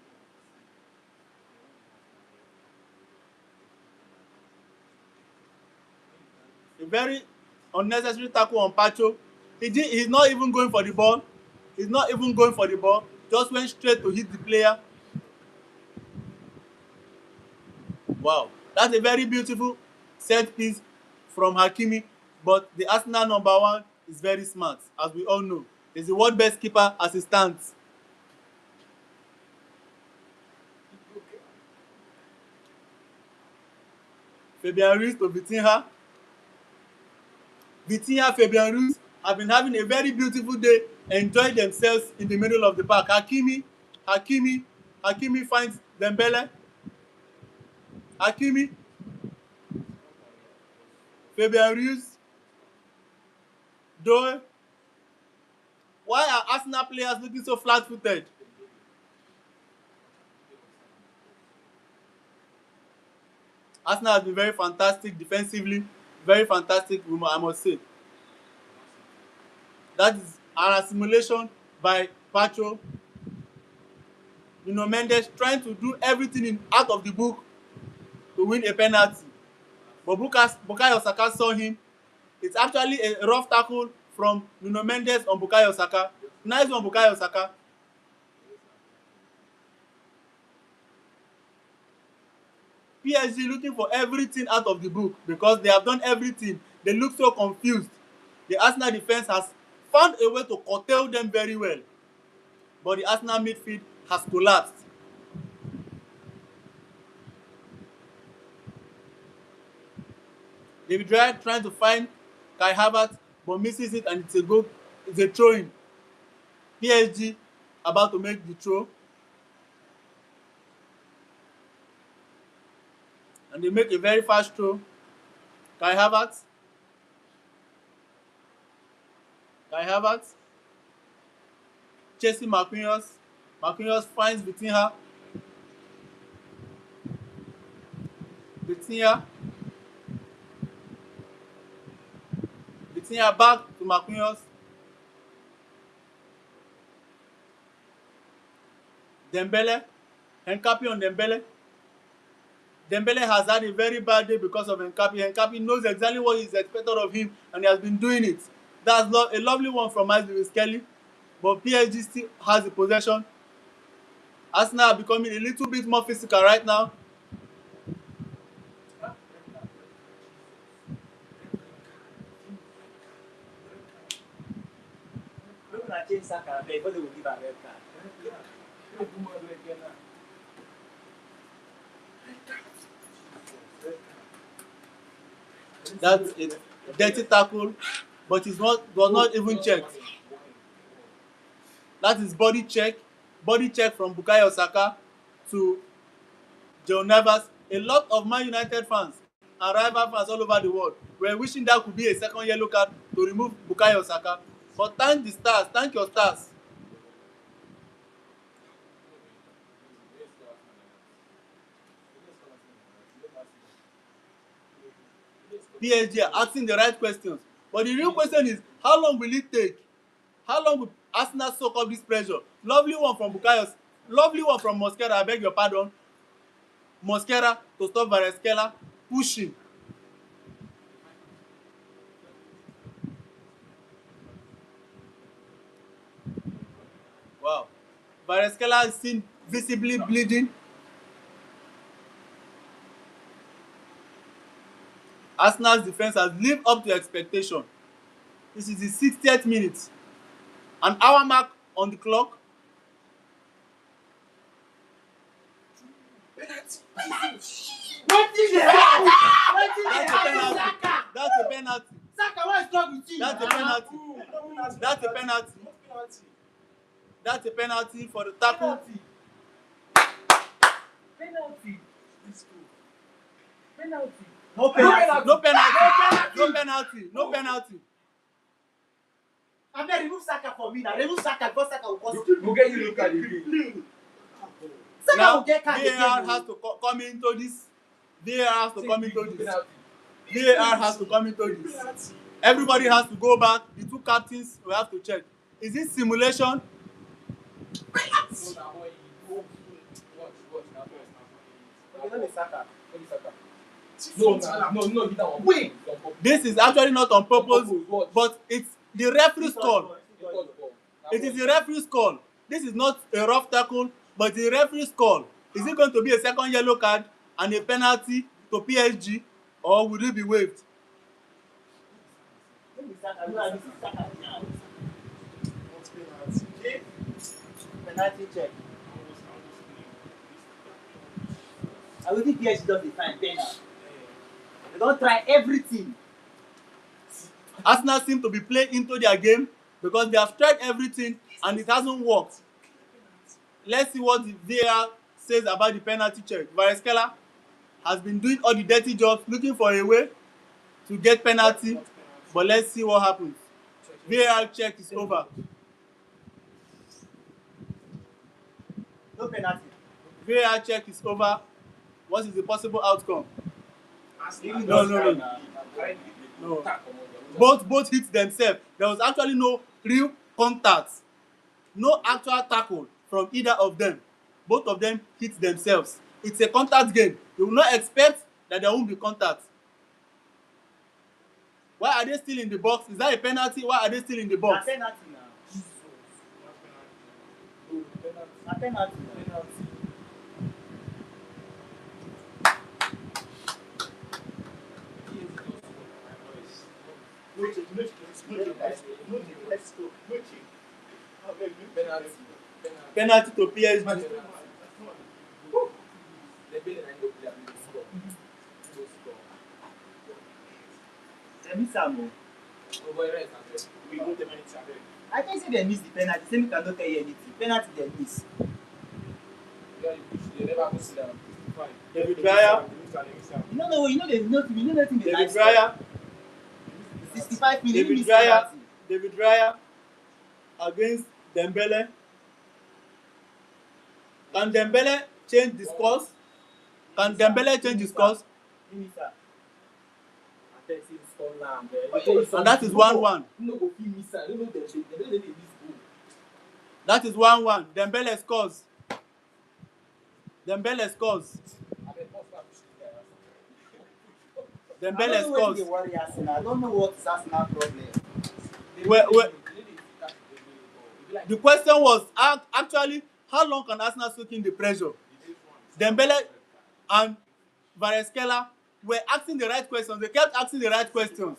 A very unnecessary tackle on Pacho. He's not even going for the ball. He's not even going for the ball. Just went straight to hit the player. Wow. That's a very beautiful set piece from Hakimi. But the Arsenal number 1 is very smart, as we all know. He's the world best keeper as he stands. Fabian Ruiz to Vitinha. Vitinha, Fabian Ruiz have been having a very beautiful day, enjoying themselves in the middle of the park. Hakimi finds Dembele. Hakimi, Fabian Ruiz, Doe. Why are Arsenal players looking so flat-footed? Arsenal has been very fantastic defensively, very fantastic, I must say. That is an assimilation by Pacho. Nuno Mendes trying to do everything out of the book to win a penalty. But Bukayo Saka saw him. It's actually a rough tackle from Nuno Mendes on Bukayo Saka. Nice one, Bukayo Saka. PSG looking for everything out of the book because they have done everything. They look so confused. The Arsenal defense has found a way to curtail them very well. But the Arsenal midfield has collapsed. David Raya trying to find Kai Havertz but misses it, and it's a goal. It's a throw-in. PSG about to make the throw. And they make a very fast throw. Kai Havertz. Chasing Marquinhos. Marquinhos finds Vitinha. Vitinha back to Marquinhos. Dembele. Henkapi on Dembele. Dembele has had a very bad day because of Henkapi. Henkapi knows exactly what is expected of him, and he has been doing it. That's a lovely one from Miles Lewis Kelly. But PSG still has the possession. Arsenal are becoming a little bit more physical right now. That's a dirty tackle, but it was not even checked. That is body check from Bukayo Saka to Joe Navas. A lot of Man United fans and rival fans all over the world were wishing that could be a second yellow card to remove Bukayo Saka. But thank the stars, thank your stars. PSG are asking the right questions. But the real question is, how long will it take? How long will Arsenal soak up this pressure? Lovely one from Bukayo. Lovely one from Mosquera, I beg your pardon. Mosquera to stop Vareskela pushing. Wow. Vareskela is seen visibly bleeding. Arsenal's defense has lived up to expectation. This is the 60th minute. An hour mark on the clock. What is that? That's a penalty. Saka, what is wrong with you? That's a penalty. That's a penalty. That's a penalty for the tackle. Penalty. No penalty. No penalty. No penalty. I'm going to remove Saka for me now. Remove Saka because Saka will cause We'll get you look at it. Saka Now will get card VAR again. has to come into this. VAR has to come into this. VAR has to come into this. Everybody has to go back. The two captains will have to check. Is this simulation? No, hit that one. Wait. This is actually not on purpose, but it's the referee's call. It is the referee's call. This is not a rough tackle, but the referee's call. Is it going to be a second yellow card and a penalty to PSG, or will it be waived? Maybe Saka, no, I see Saka now. What's penalty? Okay. Penalty check. I will think PSG does the fine penalty. They don't try everything. Arsenal seem to be playing into their game because they have tried everything and it hasn't worked. Let's see what the VAR says about the penalty check. Kvaratskhelia has been doing all the dirty jobs, looking for a way to get penalty, but let's see what happens. VAR check is over. No penalty. VAR check is over. What is the possible outcome? Arsenal. No. Both hit themselves. There was actually no real contact, no actual tackle from either of them. Both of them hit themselves. It's a contact game. You will not expect that there won't be contact. Why are they still in the box? Is that a penalty? Why are they still in the Na box? penalty now. Na penalty. Let's go. No check. Penalty. Penalty to PSG. The Benin and the player will score. Go score. They miss am o. Oh boy, right and We go the minutes ahead. I think say they miss the penalty. Say me cannot tell you anything. Penalty they miss. they never go sit down. Fine. David Raya. You know no, you know nothing dey David like Raya. 65 minutes. David Raya. David Raya against Dembele. Can Dembele change the scores? Can Dembele change the scores? Miss am. And that is 1-1. You no go fit miss am. You know dem dey miss goal. That is 1-1. Dembele scores. Dembele scores. Abeg pause for push the guy. Dembele I don't know wetin scores. dey worry Arsenal. I don't know what is Arsenal problem. Well, the question was actually how long can Arsenal soak in the pressure? Dembele and Kvaratskhelia were asking the right questions. They kept asking the right questions.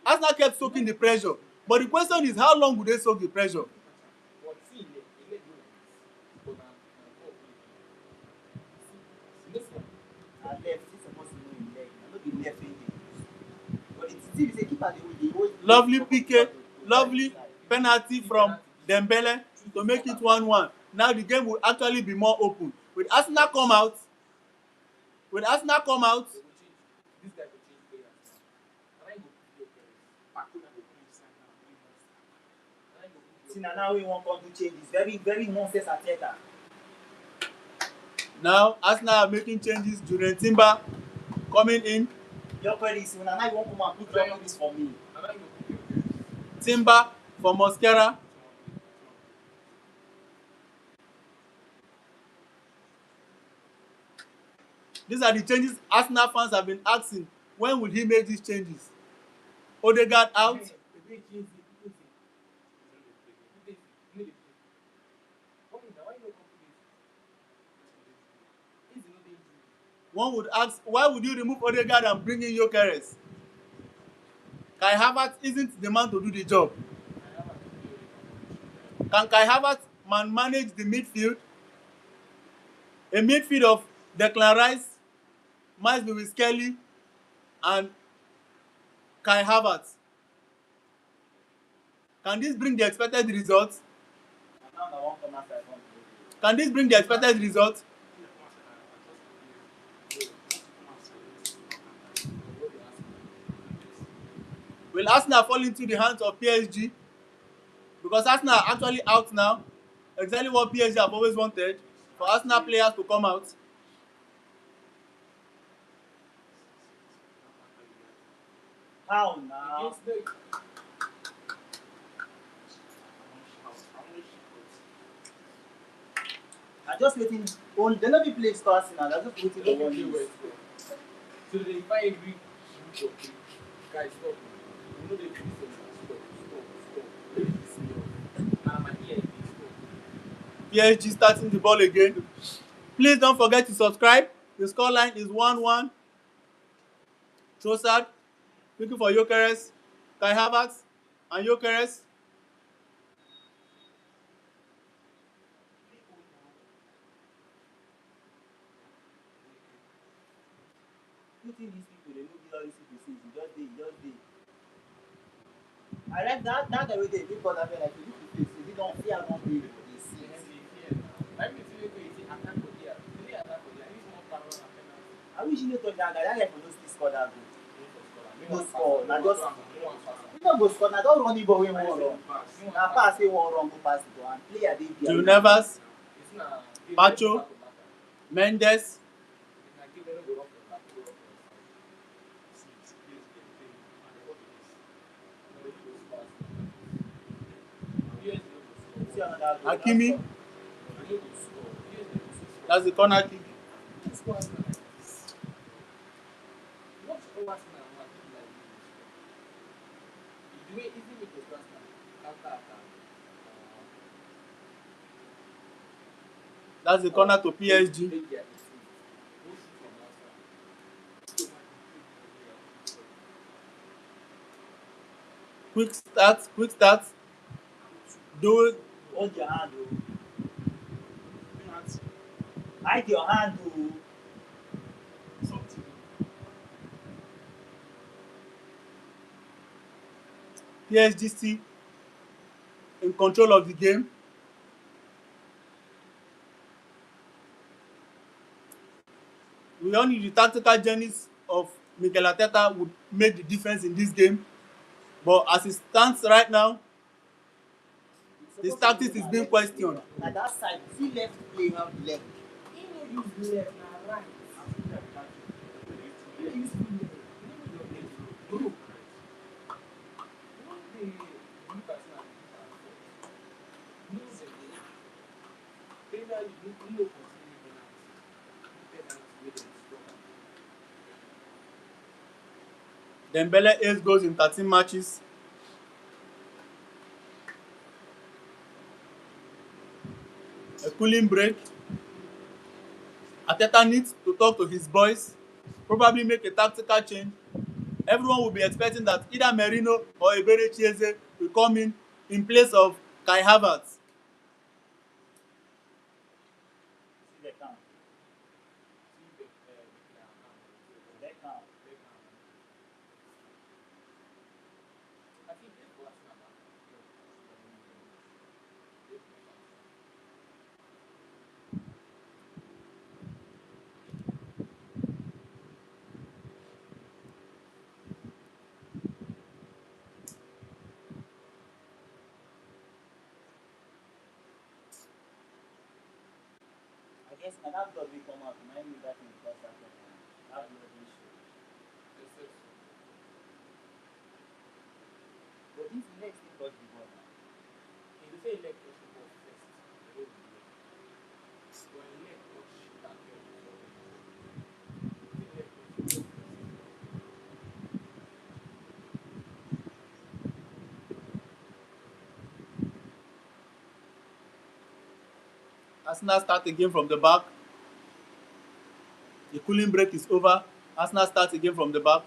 Arsenal kept soaking the pressure. But the question is how long will they soak the pressure? But see, he let go. But Na left, he suppose to know him leg. Na no be left him dey use. But the thing be say keeper dey always. Lovely PK, lovely penalty from Dembele to make it 1-1. Now the game will actually be more open. With Arsenal come out, this guy go change players. And I go put your players. Bakuna go play inside now. And I go put See your na now we wan come do changes. Very nonsense Arteta. now Arsenal are making changes. Julian Timber coming in. Your police, una now you wan come and put your police for me. and I go put your players. Timber for Mosquera. These are the changes Arsenal fans have been asking. When will he make these changes? Odegaard out. One would ask, why would you remove Odegaard and bring in Gyökeres? Kai Havertz isn't the man to do the job. Can Kai Havertz manage the midfield? A midfield of Declan Rice, Miles Lewis Kelly, and Kai Havertz. Can this bring the expected results? Can this bring the expected results? Will Arsenal fall into the hands of PSG? Because Arsenal are actually out now. Exactly what PSG have always wanted, for Arsenal players to come out. How now? I just waiting. Oh, they no be play for Arsenal. I just waiting for 1 year. So they find every group of people. Guys, stop. You know they do this. Stop. Let me piss me off. I'm an ear. Stop. PSG starting the ball again. Please don't forget to subscribe. The scoreline is 1-1. Trossard Looking for Gyökeres, Kai Havertz, and Gyökeres. Putting these people, they know all these people since just dey. I like that the way they do call that like you look the face, they don't fear, don't play, they see. I wish you know touch that guy. That guy for no still score that goal. No score, na just you no go score, na just run the ball wey wan run. Na pass wey wan run go pass it to and player dey there. Joe Neves, Pacho, Mendes. See another goal. Hakimi. That's the corner kick. That's the corner to PSG. Quick start. Do it. Hold your hand, oh. Hide your hand, oh. PSG still in control of the game. We all need the tactical genius of Mikel Arteta would make the difference in this game. But as it stands right now, his tactics is being questioned. Na that side, see left play have left. He no use left, na right. He use left. No. Dembele 8 goals in 13 matches. A cooling break. Arteta needs to talk to his boys, probably make a tactical change. Everyone will be expecting that either Merino or Ebere Chieze will come in place of Kai Havertz. I guess na that blood will come out. Na him that thing first happen. That blood will show. But this next thing touch the ball now. Arsenal start again from the back. The cooling break is over. Arsenal start again from the back.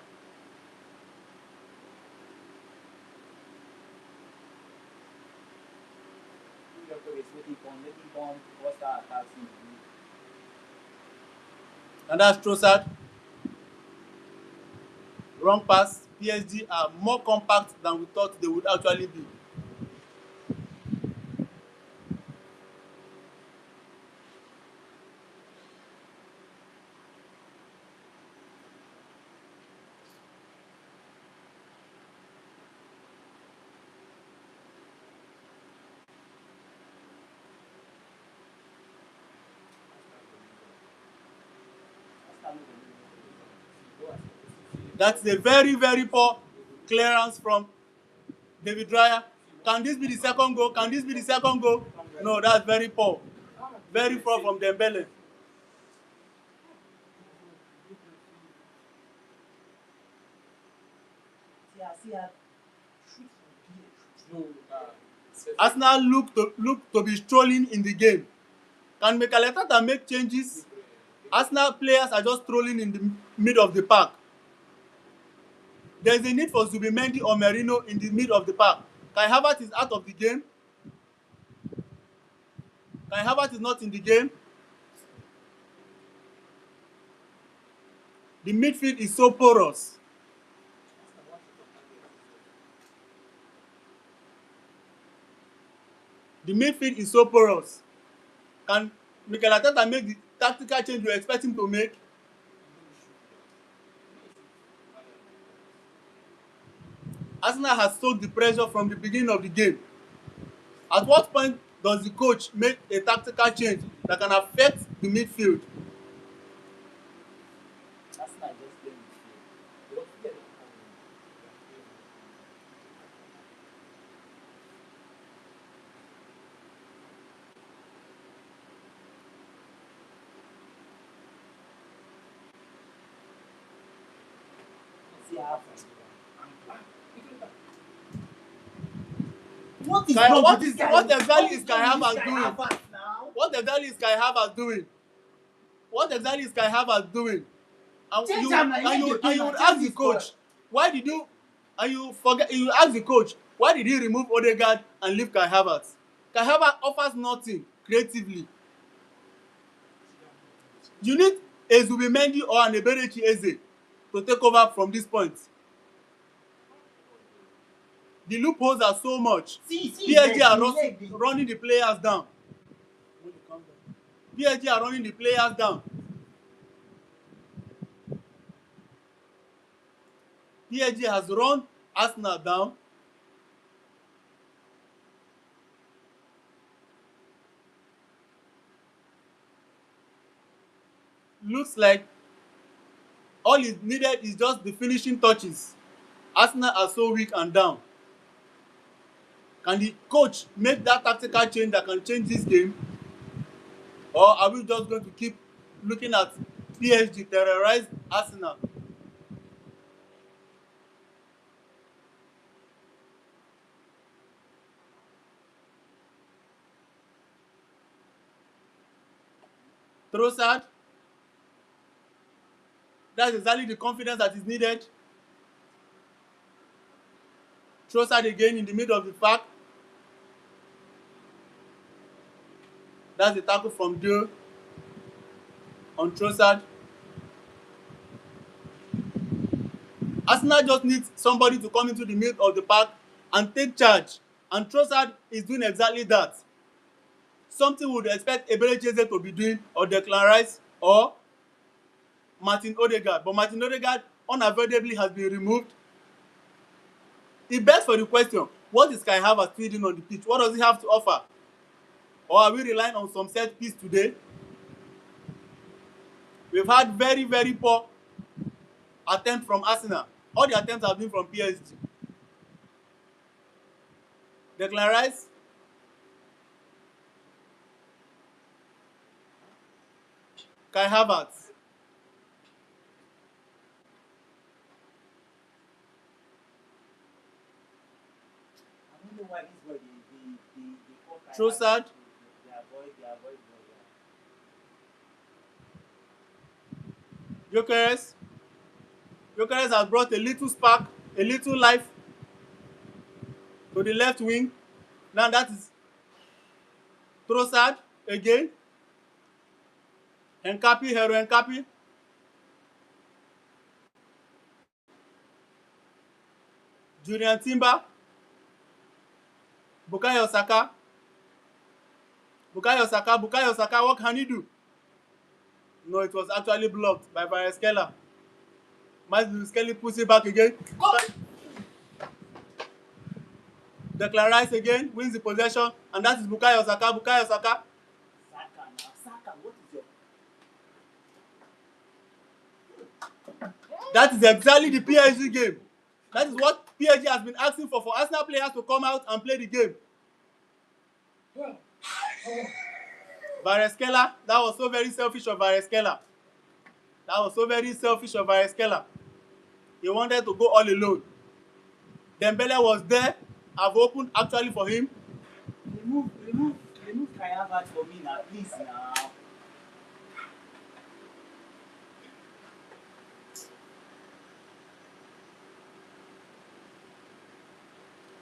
And that's Trossard. Wrong pass. PSG are more compact than we thought they would actually be. That's a very, very poor clearance from David Raya. Can this be the second goal? Can this be the second goal? No, that's very poor. Very poor from Dembele. Arsenal look to be strolling in the game. Can Mikel Arteta make changes? Arsenal players are just strolling in the mid of the park. There is a need for Zubimendi or Merino in the middle of the park. Kai Havertz is out of the game. Kai Havertz is not in the game. The midfield is so porous. The midfield is so porous. Can Mikel Arteta make the tactical change you expect him to make? Arsenal has soaked the pressure from the beginning of the game. At what point does the coach make a tactical change that can affect the midfield? Arsenal just playing with They don't forget it. See how far. What What is Kai- wrong what with is- this guy? what exactly What is is Kai wrong with Havertz this guy doing? Havertz now? What exactly is Kai Havertz doing? What exactly is Kai Havertz doing? And Change you, am na, and you you, dey and do you na, would change ask the this coach, why did you, and you forget, you ask the coach, why did he remove Odegaard and leave Kai Havertz? Kai Havertz offers nothing creatively. You need a Zubimendi or an Eberechi Eze to take over from this point. The loopholes are so much. See, PSG are the leg, the- running the players down. PSG are running the players down. PSG has run Arsenal down. Looks like all is needed is just the finishing touches. Arsenal are so weak and down. Can the coach make that tactical change that can change this game? Or are we just going to keep looking at PSG terrorize Arsenal? Trossard, that's exactly the confidence that is needed. Trossard again in the middle of the park. That's the tackle from Dio on Trossard. Arsenal just needs somebody to come into the middle of the park and take charge. And Trossard is doing exactly that. Something we would expect Eberechi Eze to be doing, or Declan Rice, or Martin Odegaard. But Martin Odegaard unavoidably has been removed. It begs for the question, what is Kai Havertz doing on the pitch? What does he have to offer? Or are we relying on some set piece today? We've had very, very poor attempts from Arsenal. All the attempts have been from PSG. Declan Rice, Kai Havertz. I don't know why this boy they call Kai Trossard. Havertz. They avoid ball. Gyökeres has brought a little spark, a little life to the left wing. Now that is Trossard again. Enkapi, Hero Enkapi. Julian Timber. Bukayo Saka. Bukayo Saka, what can he do? No, it was actually blocked by Vareskela. Miles Kelly puts it back again. Declan Rice again wins the possession, and that is Bukayo Saka. Saka, what is your... That is exactly the PSG game. That is what PSG has been asking for Arsenal players to come out and play the game. Vareskela, that was so very selfish of Vareskela. He wanted to go all alone. Dembele was there. I've opened actually for him. Remove Kai Havertz for me now, please now.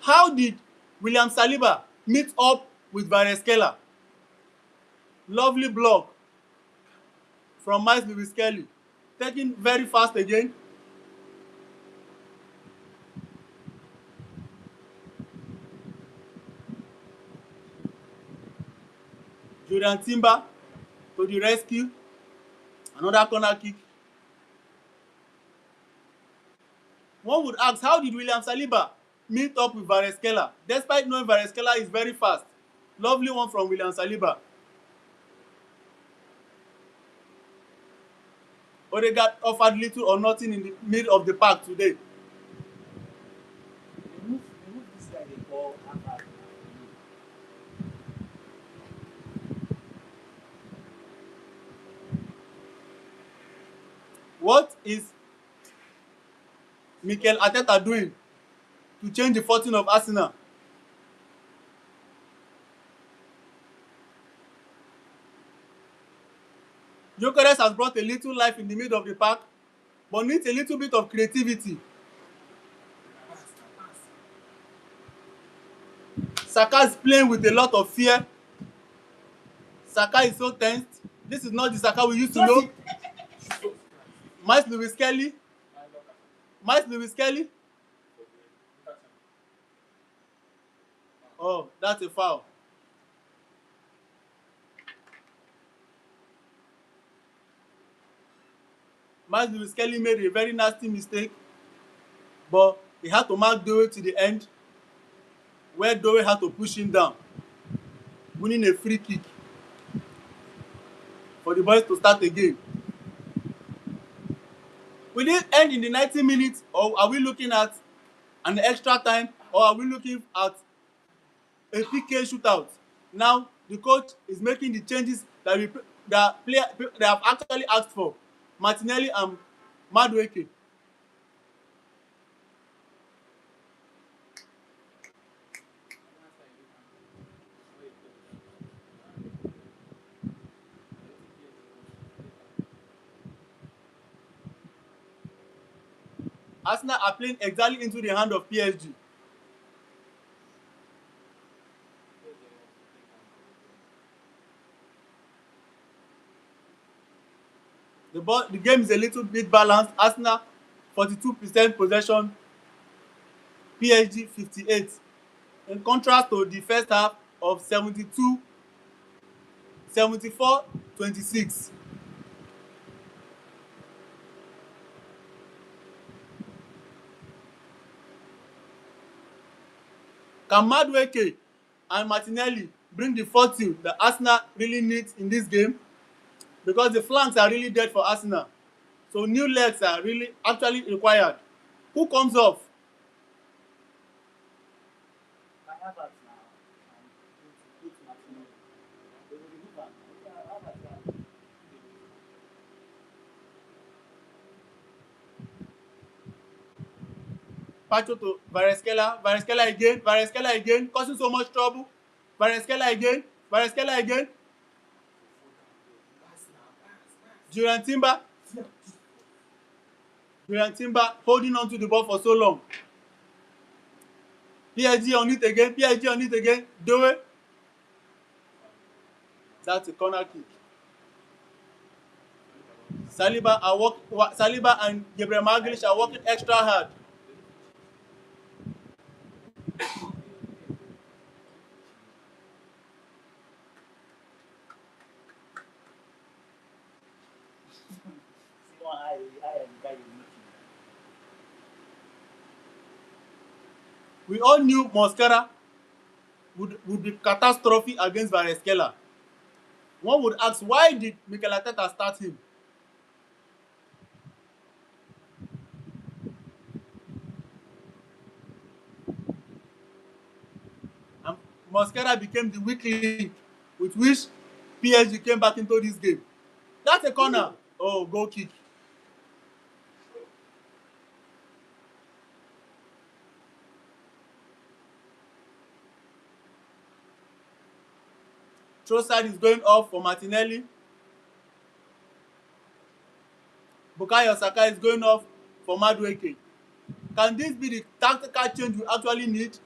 How did William Saliba meet up with Kvaratskhelia? Lovely block from Miles Lewis Kelly. Taken very fast again. Jordan Timber to the rescue. Another corner kick. One would ask, how did William Saliba meet up with Kvaratskhelia? Despite knowing Kvaratskhelia is very fast. Lovely one from William Saliba. Odegaard offered little or nothing in the middle of the park today. Remove this guy dey call Ahmad. What is Mikel Arteta doing to change the fortune of Arsenal? Gyökeres has brought a little life in the middle of the park, but needs a little bit of creativity. Saka is playing with a lot of fear. Saka is so tensed. This is not the Saka we used to know. Miles Lewis Kelly. Miles Lewis Kelly. Oh, that's a foul. Miles Lewis Kelly made a very nasty mistake, but he had to mark Doe to the end, where Doe had to push him down, winning a free kick for the boys to start again. Will it end in the 90 minutes, or are we looking at an extra time, or are we looking at a PK shootout? Now the coach is making the changes that they have actually asked for. Martinelli and Madueke. Arsenal are playing exactly into the hand of PSG. The game is a little bit balanced. Arsenal 42% possession, PSG 58. In contrast to the first half of 74-26. Can Madueke and Martinelli bring the fortune that Arsenal really needs in this game? Because the flanks are really dead for Arsenal. So new legs are really actually required. Who comes off? I have that now. Good Martinelli. They will remove am. Yeah, I have that now. Pacho to Kvaratskhelia. Kvaratskhelia again, causing so much trouble. Kvaratskhelia again. Jordan Timber holding on to the ball for so long. PSG on it again. Doe. That's a corner kick. Saliba and Gabriel Magalhaes are working extra hard. See one eye and the guy you meet. We all knew Mosquera would be catastrophic against Kvaratskhelia. One would ask, why did Mikel Arteta start him? And Mosquera became the weak link with which PSG came back into this game. That's a corner. Oh, goal kick. Trossard is going off for Martinelli. Bukayo Saka is going off for Madueke. Can this be the tactical change we actually need?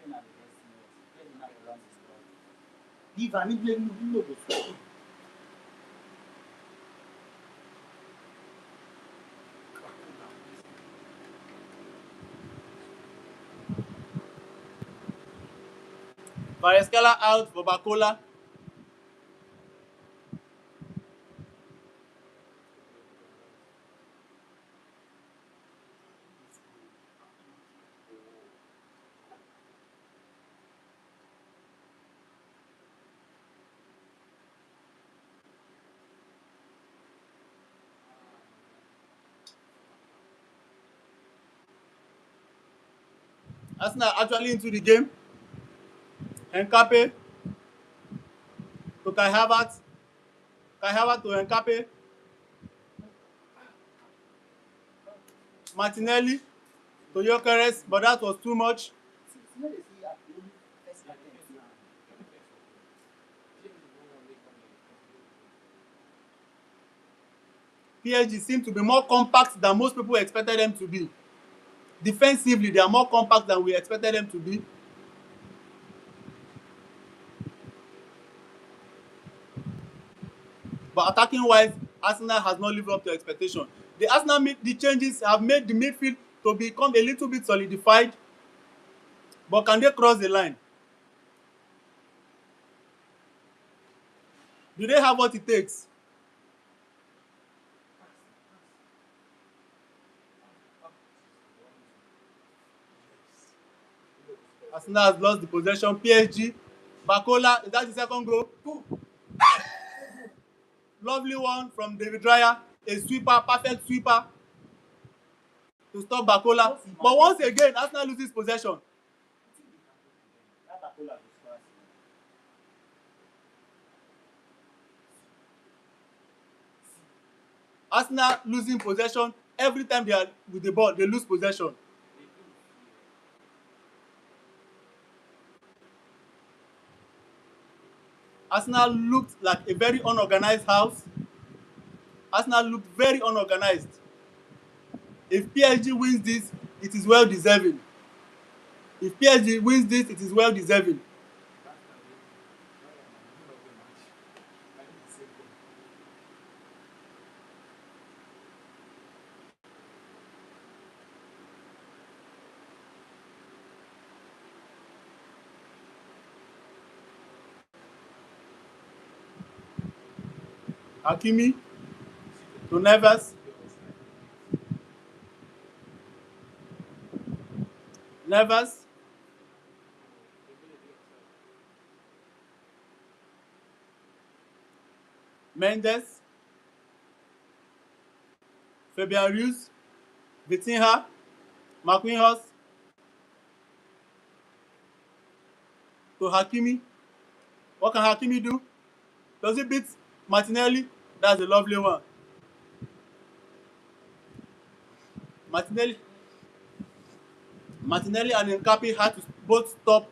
Mbappe na the best team. PSG na go run this ball. Leave am, he no go score. Vareskela out for Bakola. Arsenal actually into the game. Nkape to Kai Havertz. Kai Havertz to Nkape. Martinelli to Gyökeres, but that was too much. See, no dey see at the first attempt now. PSG seem to be more compact than most people expected them to be. Defensively, they are more compact than we expected them to be. But attacking wise, Arsenal has not lived up to expectation. The changes have made the midfield to become a little bit solidified. But can they cross the line? Do they have what it takes? Arsenal has lost the possession. PSG, Bakola, is that the second goal? Lovely one from David Raya, a sweeper, perfect sweeper to stop Bakola. But once again, Arsenal loses possession. That Bakola go score. Arsenal losing possession every time they are with the ball, they lose possession. Arsenal looked like a very unorganized house. Arsenal looked very unorganized. If PSG wins this, it is well deserving. If PSG wins this, it is well deserving. Hakimi to Neves. Neves. Mendes. Fabian Ruiz. Vitinha. Marquinhos. To Hakimi. What can Hakimi do? Does he beat Martinelli? That's a lovely one. Martinelli and Nkapi had to both stop.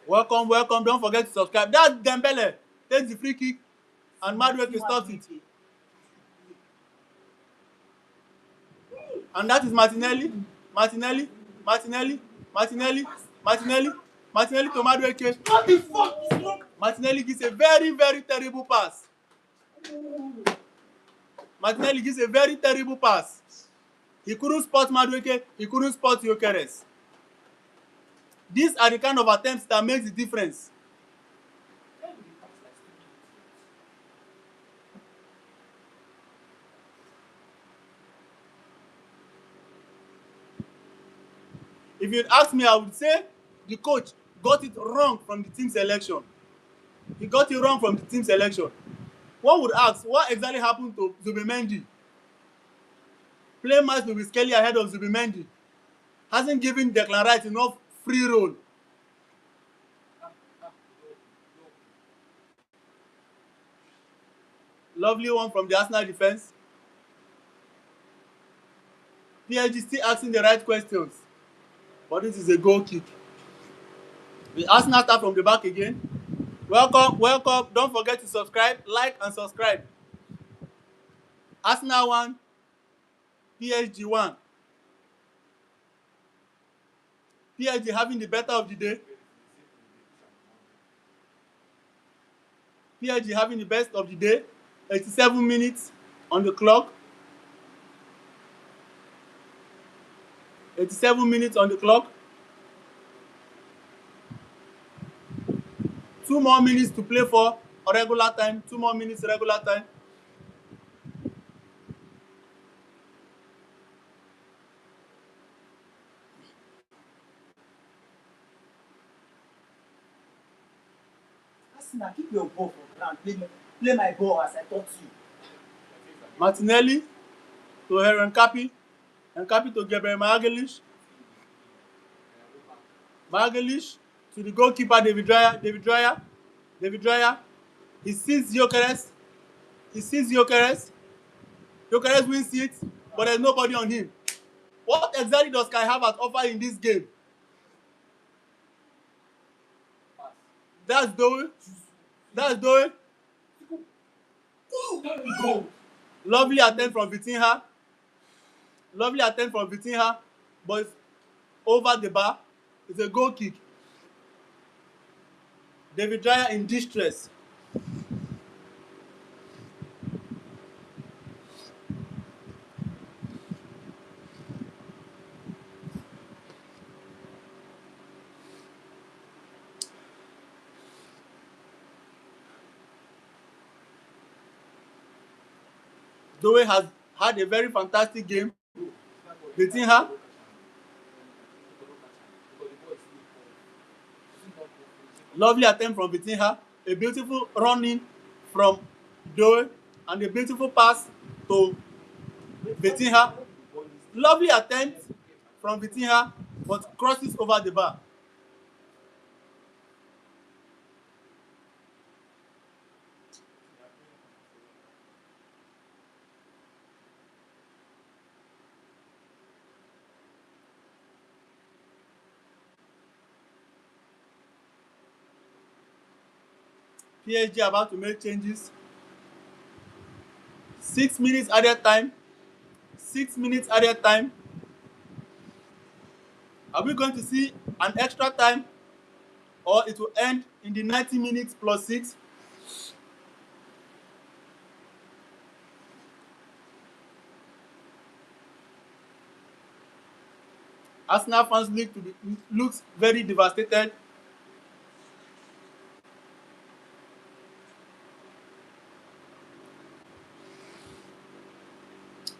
Welcome. Don't forget to subscribe. That Dembele takes the free kick and Madueke stops it. And that is Martinelli to Madueke. What the fuck is wrong? Martinelli gives a very, very terrible pass. He couldn't spot Madueke, he couldn't spot Gyökeres. These are the kind of attempts that makes the difference. If you'd ask me, I would say the coach got it wrong from the team selection. He got it wrong from the team selection. One would ask, what exactly happened to Zubimendi? Playing match with Kelly ahead of Zubimendi hasn't given Declan Rice enough free roll. Lovely one from the Arsenal defense. PSG still asking the right questions. But this is a goal kick. Will Arsenal start from the back again? Welcome, welcome. Don't forget to subscribe, like, and subscribe. Arsenal 1, PSG 1. PSG having the better of the day. PSG having the best of the day. 87 minutes on the clock. 87 minutes on the clock. 2 more minutes to play for regular time. 2 more minutes regular time. Arsenal, keep your ball for ground. Play my ball as I taught you. Martinelli to Heron Capi. And Capi to Gabriel Magalhaes. Magalhaes to the goalkeeper David Raya. David Raya. He sees Gyökeres. Gyökeres wins it, but there's nobody on him. What exactly does Kai Havertz offer in this game? That's Doe. Lovely attempt from Vitinha. But it's over the bar. It's a goal kick. David Raya in distress. Doe has had a very fantastic game. Vitinha. Lovely attempt from Vitinha. A beautiful running from Doe and a beautiful pass to Vitinha. Lovely attempt from Vitinha, but crosses over the bar. PSG about to make changes. 6 minutes added time. 6 minutes added time. Are we going to see an extra time, or it will end in the 90 minutes plus 6? Arsenal fans looks very devastated.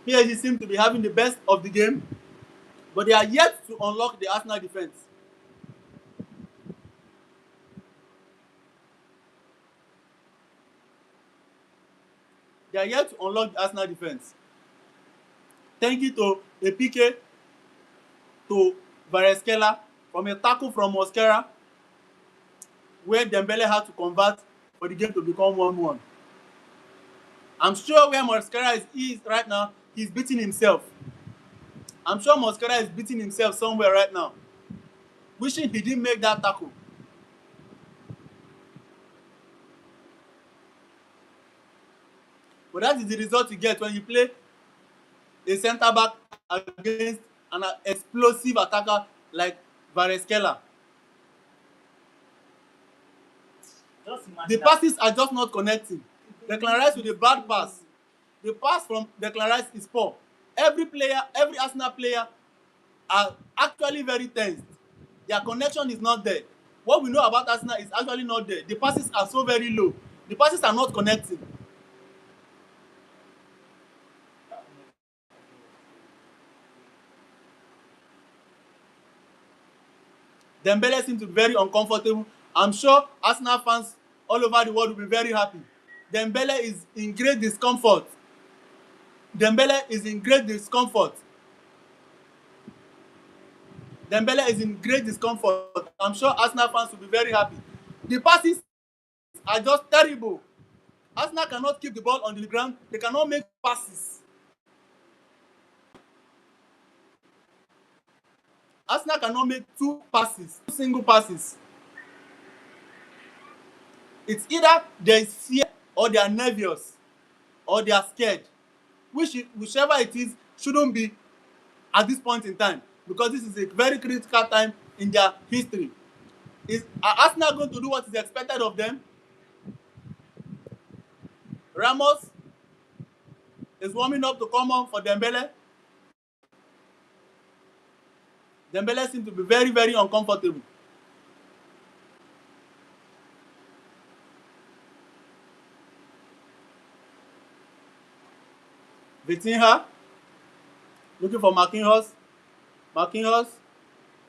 PSG seem to be having the best of the game, but they are yet to unlock the Arsenal defense. They are yet to unlock the Arsenal defense. Thank you to a PK to Kvaratskhelia from a tackle from Mosquera, where Dembele had to convert for the game to become 1-1. I'm sure where Mosquera is right now, he's beating himself. I'm sure Mosquera is beating himself somewhere right now, wishing he didn't make that tackle. But that is the result you get when you play a centre back against an explosive attacker like Kvaratskhelia. The passes are just not connecting. Declan Rice with a bad pass. The pass from Declan Rice is poor. Every Arsenal player are actually very tense. Their connection is not there. What we know about Arsenal is actually not there. The passes are so very low. The passes are not connecting. Dembele seems to be very uncomfortable. I'm sure Arsenal fans all over the world will be very happy. Dembele is in great discomfort. I'm sure Arsenal fans will be very happy. The passes are just terrible. Arsenal cannot keep the ball on the ground. They cannot make passes. Arsenal cannot make two single passes. It's either there is fear or they are nervous or they are scared. Whichever it is shouldn't be at this point in time, because this is a very critical time in their history. Are Arsenal going to do what is expected of them? Ramos is warming up to come on for Dembele. Dembele seems to be very, very uncomfortable. Vitinha looking for Marquinhos. Marquinhos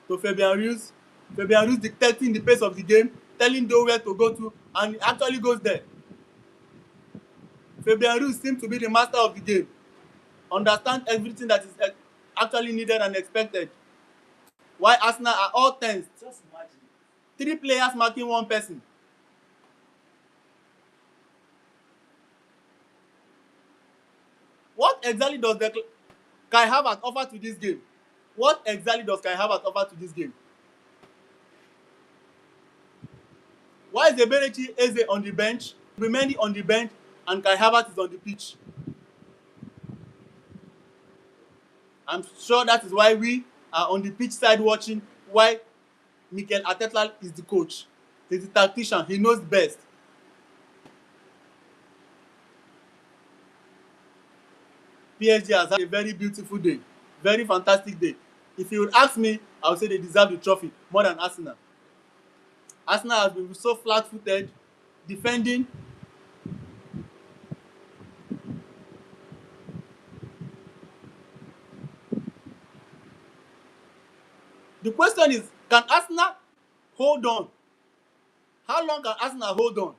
to Fabian Ruiz. Fabian Ruiz dictating the pace of the game, telling Doe where to go to, and he actually goes there. Fabian Ruiz seems to be the master of the game. Understand everything that is actually needed and expected. Why Arsenal are all tensed. Just imagine. 3 players marking 1 person. What exactly does Kai Havertz offer to this game? What exactly does Kai Havertz offer to this game? Why is Eberechi Eze on the bench, Mendy on the bench, and Kai Havertz is on the pitch? I'm sure that is why we are on the pitch side watching, why Mikel Arteta is the coach. He's the tactician. He knows best. PSG has had a very beautiful day. Very fantastic day. If you would ask me, I would say they deserve the trophy more than Arsenal. Arsenal has been so flat-footed, defending. The question is, can Arsenal hold on? How long can Arsenal hold on?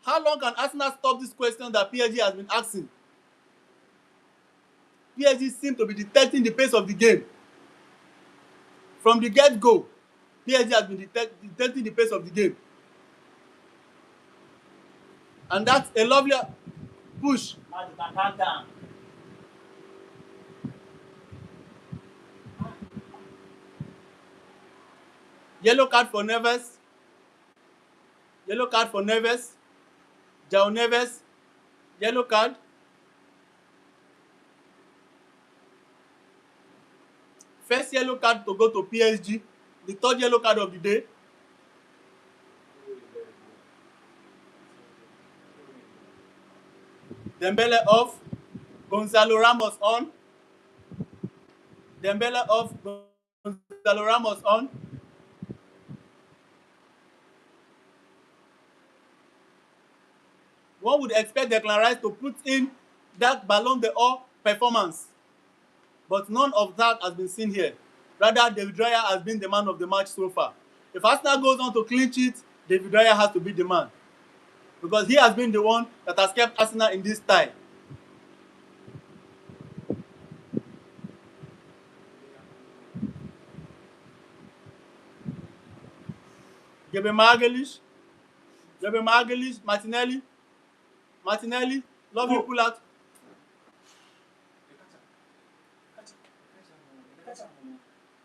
How long can Arsenal stop this question that PSG has been asking? PSG seems to be dictating the pace of the game. From the get-go, PSG has been dictating the pace of the game. And that's a lovely push. Now you can calm down. Yellow card for Neves. Yellow card for Neves. João Neves. Yellow card. First yellow card to go to PSG. The 3rd yellow card of the day. Dembele off. Gonzalo Ramos on. Dembele off. Gonzalo Ramos on. One would expect Declan Rice to put in that Ballon d'Or performance. But none of that has been seen here. Rather, David Raya has been the man of the match so far. If Arsenal goes on to clean sheet, David Raya has to be the man. Because he has been the one that has kept Arsenal in this tie. Gabriel Magalhaes, Martinelli, lovely pull out.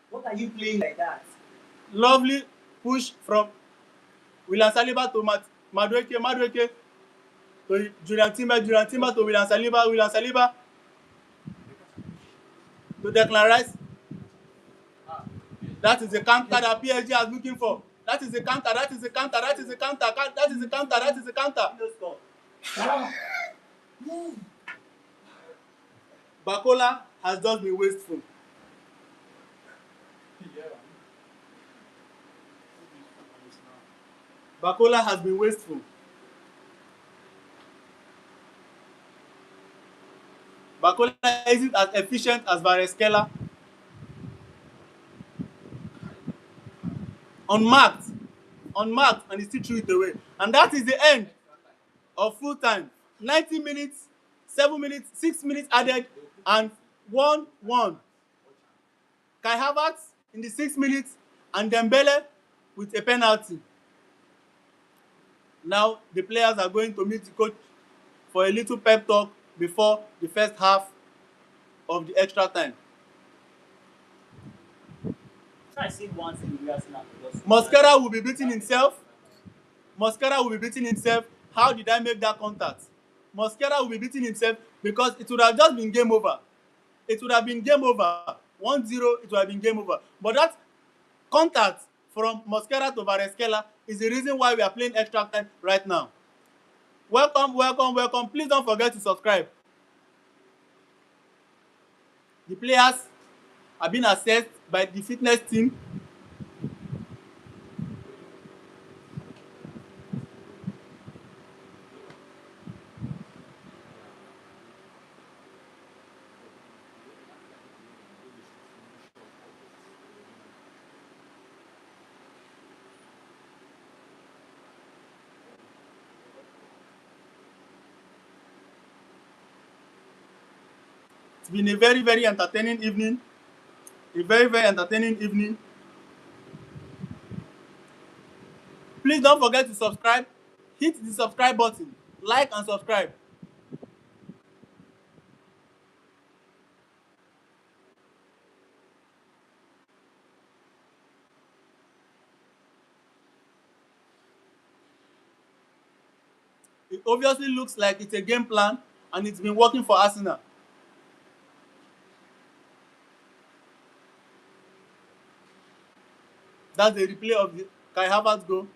What are you playing like that? Lovely push from William Saliba to Madueke to Julian Timber to William Saliba to Declan Rice. That is the counter that PSG is looking for. That is the counter. No score. Bakola has just been wasteful. Bakola has been wasteful. Bakola isn't as efficient as Vareskela. Unmarked, and he still threw it away. And that is the end of full time. 90 minutes, 7 minutes, 6 minutes added, and 1-1. Kai Havertz in the 6 minutes, and Dembele with a penalty. Now the players are going to meet the coach for a little pep talk before the first half of the extra time. Try see once in the Arsenal. Mosquera will be beating himself. Mosquera will be beating himself. How did I make that contact? Mosquera will be beating himself because it would have just been game over. It would have been game over. 1-0, it would have been game over. But that contact from Mosquera to Vareskela is the reason why we are playing extra time right now. Welcome, welcome, welcome. Please don't forget to subscribe. The players have been assessed by the fitness team. It's been a very, very entertaining evening. A very, very entertaining evening. Please don't forget to subscribe. Hit the subscribe button. Like and subscribe. It obviously looks like it's a game plan and it's been working for Arsenal. That's the replay of the Kai Havertz goal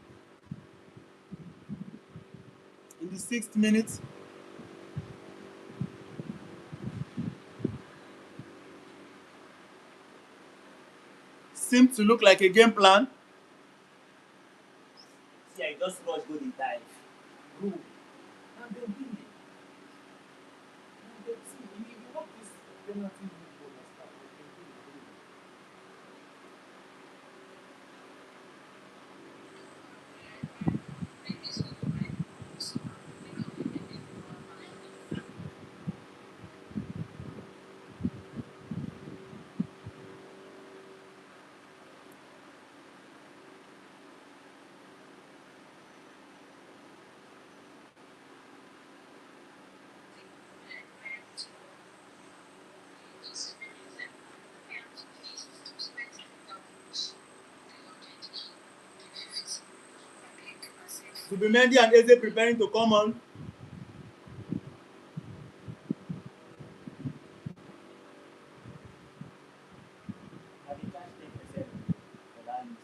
in the 6th minute. Seemed to look like a game plan. See, I just rush go the dive. Go. Now they win it. Now they see. If you want this penalty for the start, they can win it. Zubimendi and Eze preparing to come on. I dey charge 10% for that list.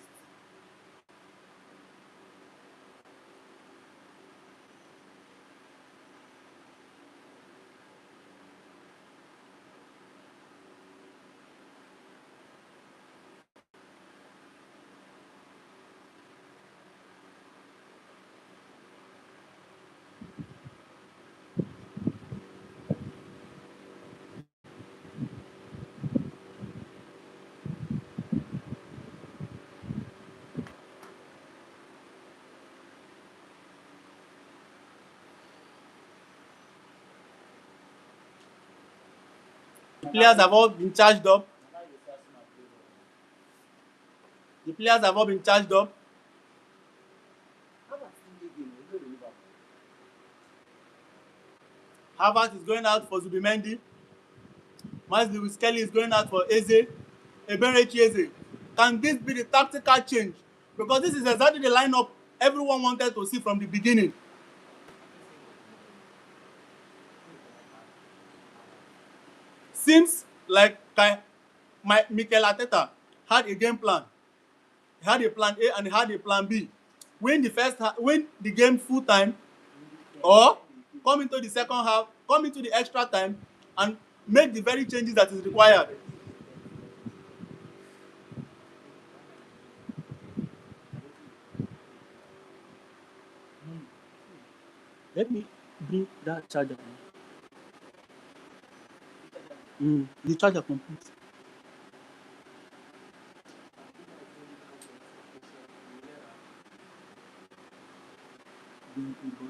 The players have all been charged up. Na now you say Arsenal play well. The players have all been charged up. Havertz still dey game, he no dey Liverpool. Havertz is going out for Zubimendi. Miles Lewis Kelly is going out for Eze. Eberechi Eze. Can this be the tactical change? Because this is exactly the lineup everyone wanted to see from the beginning. Seems like Mikel Arteta had a game plan. He had a plan A and he had a plan B. Win the game full time, or come into the second half, come into the extra time, and make the very changes that is required. Let me bring that charger. The charger complete.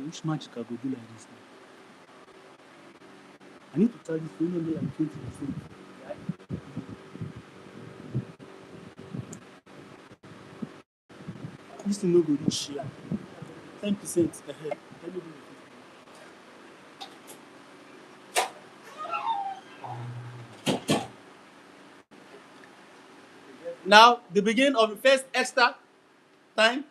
Which magic I go do like this now? I need to charge this phone only like 20%. This thing no go reach here. 10% ahead. Let me do it. Now, the beginning of the first extra time.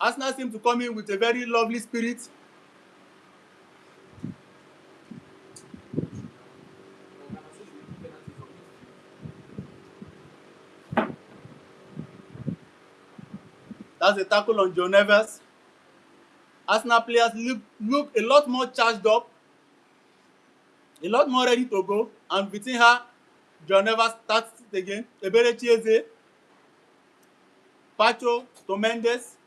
Arsenal seem to come in with a very lovely spirit. That's a tackle on Joe Neves. Arsenal players look a lot more charged up, a lot more ready to go. And Vitinha, Joe Neves starts it again. Eberechi Eze, Pacho to Mendes.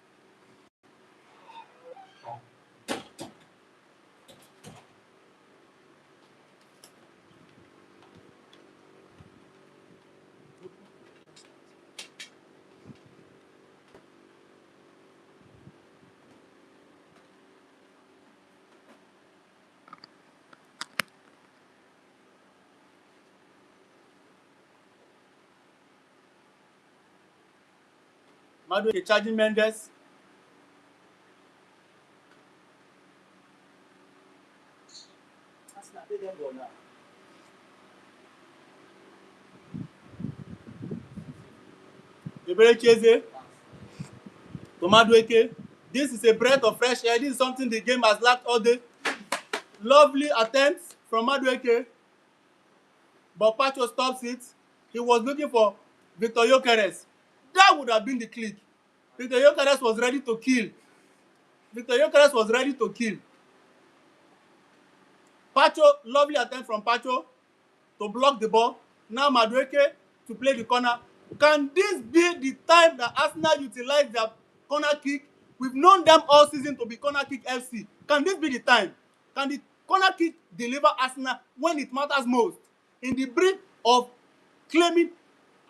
Madueke charging Mendes. Arsenal, play them ball now. Eberechi Eze to Madueke. This is a breath of fresh air. This is something the game has lacked all day. Lovely attempt from Madueke, but Pacho stops it. He was looking for Victor Gyökeres. That would have been the click. Victor Gyökeres was ready to kill. Victor Gyökeres was ready to kill. Pacho, lovely attempt from Pacho to block the ball. Now Madueke to play the corner. Can this be the time that Arsenal utilize their corner kick? We've known them all season to be corner kick FC. Can this be the time? Can the corner kick deliver Arsenal when it matters most? In the brink of claiming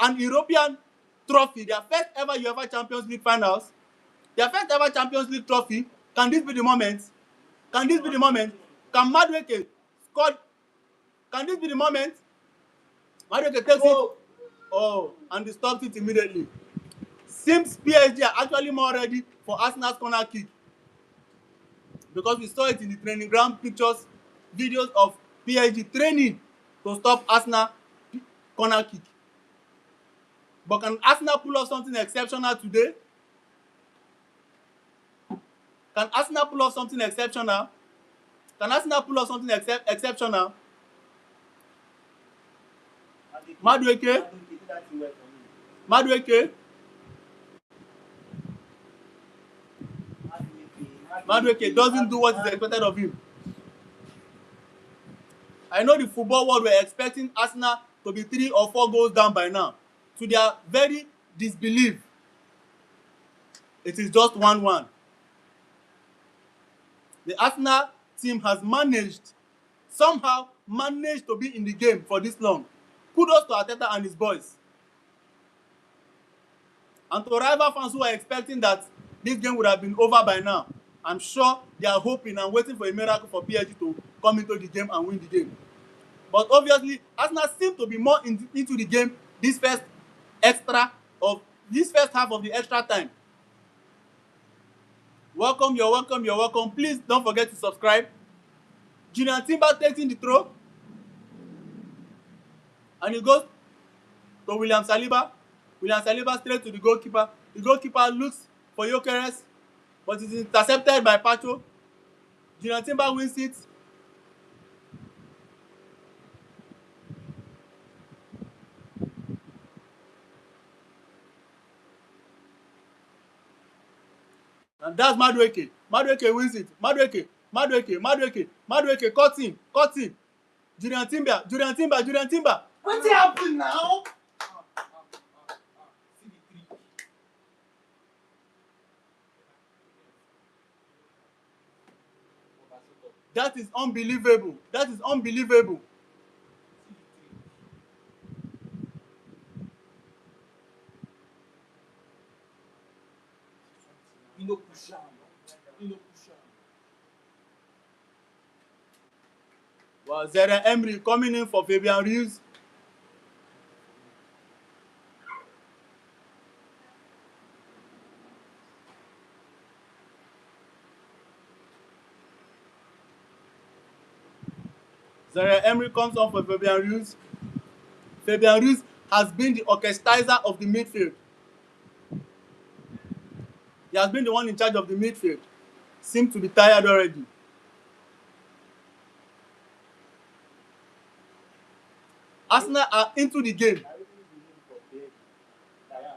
an European trophy, their first ever UEFA Champions League finals, their first ever Champions League trophy, can this be the moment? Can this be the moment? Can Madueke score? Can this be the moment? Madueke takes it. Oh, and they stopped it immediately. Seems PSG are actually more ready for Arsenal's corner kick, because we saw it in the training ground pictures, videos of PSG training to stop Arsenal corner kick. But can Arsenal pull off something exceptional today? Can Arsenal pull off something exceptional? Can Arsenal pull off something exceptional? Madueke. Madueke. Madueke doesn't do what is expected of him. I know the football world were expecting Arsenal to be 3 or 4 goals down by now. To their very disbelief, it is just 1-1. The Arsenal team has somehow managed to be in the game for this long. Kudos to Arteta and his boys. And to rival fans who are expecting that this game would have been over by now, I'm sure they are hoping and waiting for a miracle for PSG to come into the game and win the game. But obviously, Arsenal seem to be more into the game this first half of the extra time. Welcome, you're welcome, you're welcome. Please don't forget to subscribe. Julian Timber takes in the throw, and it goes to William Saliba. William Saliba straight to the goalkeeper. The goalkeeper looks for Gyökeres, but it is intercepted by Pacho. Julian Timber wins it. And that's Madueke. Madueke wins it. Madueke cut in. Julian Timber. Wetin happen now? That is unbelievable. You no push am. Well, Zaire Emery coming in for Fabian Ruiz. Zaire Emery comes on for Fabian Ruiz. Fabian Ruiz has been the orchestrizer of the midfield. He He has been the one in charge of the midfield. Seems to be tired already. Arsenal are into the game. I really believe for PSG. Diana.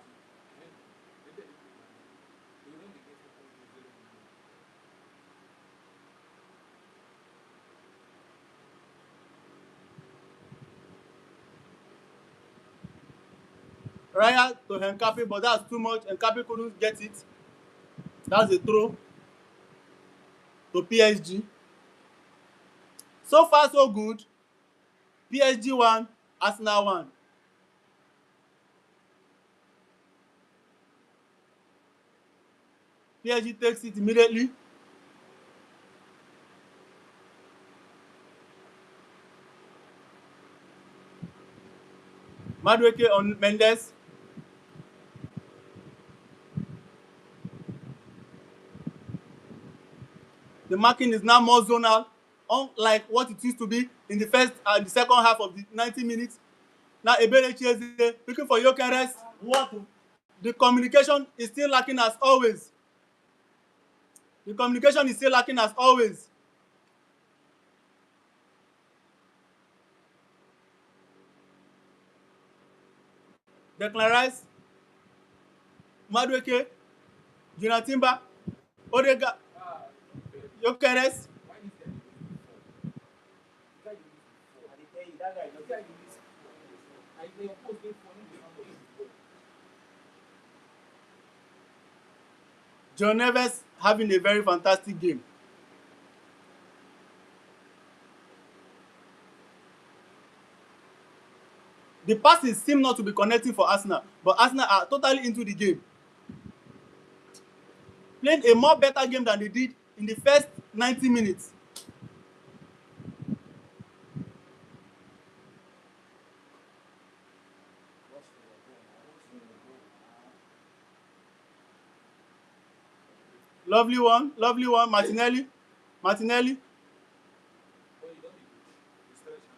Raya to Nkapi, but that's too much. Nkapi couldn't get it. That's a throw to PSG. So far, so good. PSG 1, Arsenal 1. PSG takes it immediately. Madueke on Mendes. The marking is now more zonal, unlike what it used to be in the first and the second half of the 90 minutes. Now Eberechi is looking for Gyökeres. What? The communication is still lacking as always. The communication is still lacking as always. Declan Rice, Madueke, Jonathan Timber, Odega, Gyökeres. Why is there the guy you I dey tell you, that guy the just guy you miss I dey post dey for him. John Neves having a very fantastic game. The passes seem not to be connecting for Arsenal, but Arsenal are totally into the game. Playing a more better game than they did in the first 90 minutes. Lovely one, Martinelli. Martinelli. But you don't be good. You stretch hand.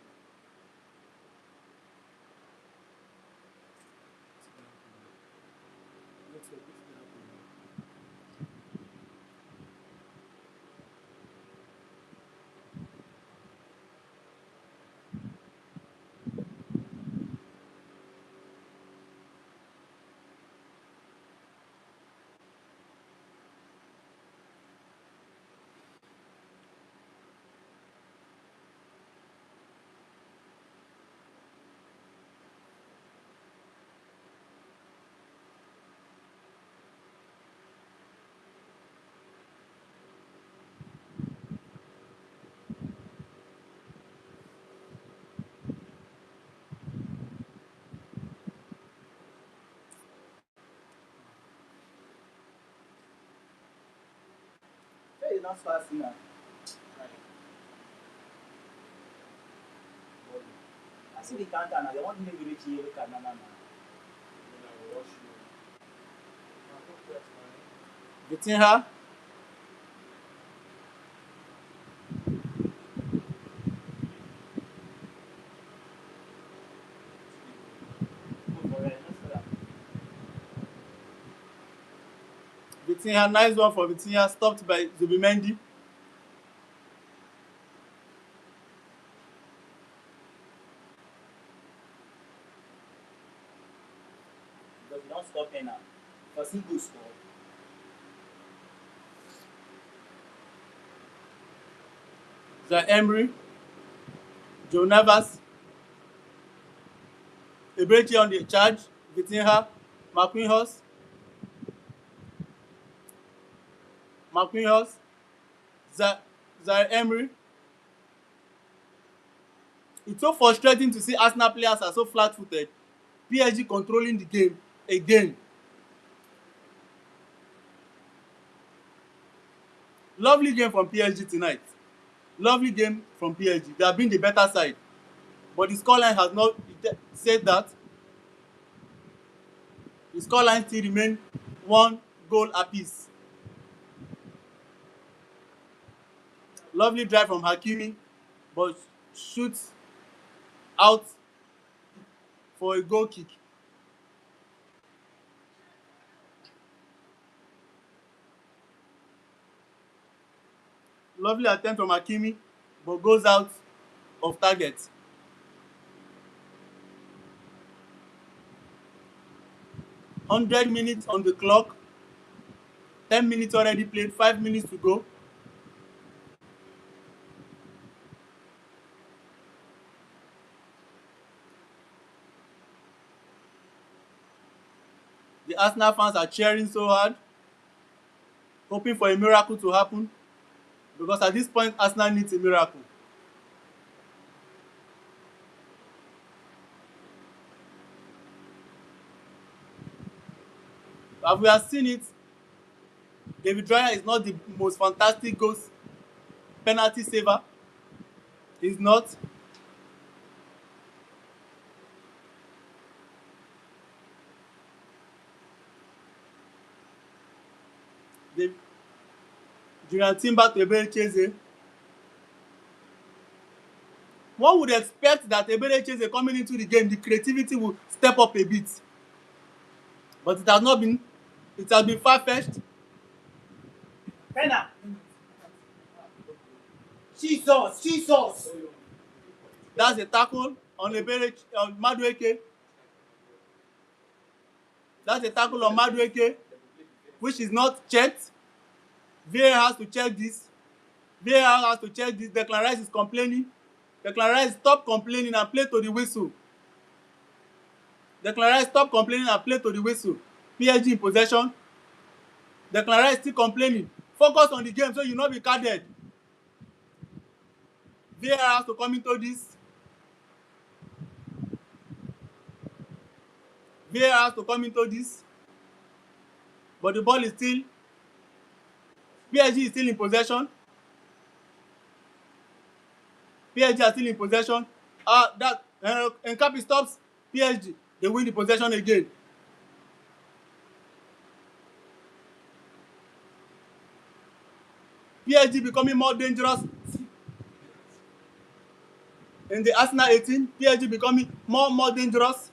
Hey, not fast now. I see the counter now. They want me to reach here. Look at Nana now. Then I will rush you. I don't press my Vitinha. Go for it. No score. Vitinha, nice one for Vitinha, stopped by Zubimendi. Because you don't stop here now. Because he go score. Zaire Emery, Joe Navas, Eberechi on the charge, Vitinha, Marquinhos, Zaire Emery. It's so frustrating to see Arsenal players are so flat-footed. PSG controlling the game again. Lovely game from PSG tonight. Lovely game from PSG. They have been the better side. But the scoreline has not said that. The scoreline still remains 1 goal apiece. Lovely drive from Hakimi, but shoots out for a goal kick. Lovely attempt from Hakimi, but goes out of target. "100 minutes on the clock, 10 minutes already played, 5 minutes to go." The Arsenal fans are cheering so hard, hoping for a miracle to happen, because at this point Arsenal needs a miracle. As we have seen it, David Raya is not the most fantastic goals penalty saver. He's not. The Julian Timber to Eberecheze. One would expect that Eberecheze coming into the game, the creativity will step up a bit, but it has not been. It has been far-fetched. Penna. Jesus. That's a tackle on Madueke. That's a tackle on Madueke, which is not checked. VAR has to check this. VAR has to check this. Declan Rice is complaining. Declan Rice, stop complaining and play to the whistle. Declan Rice, stop complaining and play to the whistle. PSG in possession. Declan Rice still complaining. Focus on the game so you not be carded. VAR has to come into this. VAR has to come into this. But the ball is still. PSG is still in possession. PSG are still in possession. Nkapi stops PSG. They win the possession again. PSG becoming more dangerous in the Arsenal 18. PSG becoming more dangerous.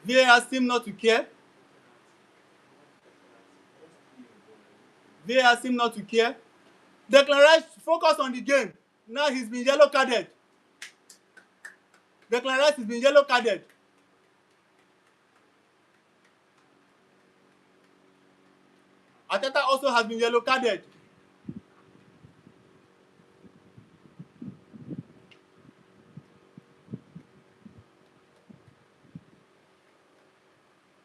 VAR seem not to care. VAR seem not to care. Declan Rice focus on the game. Now he's been yellow carded. Declan Rice has been yellow carded. Arteta also has been yellow carded.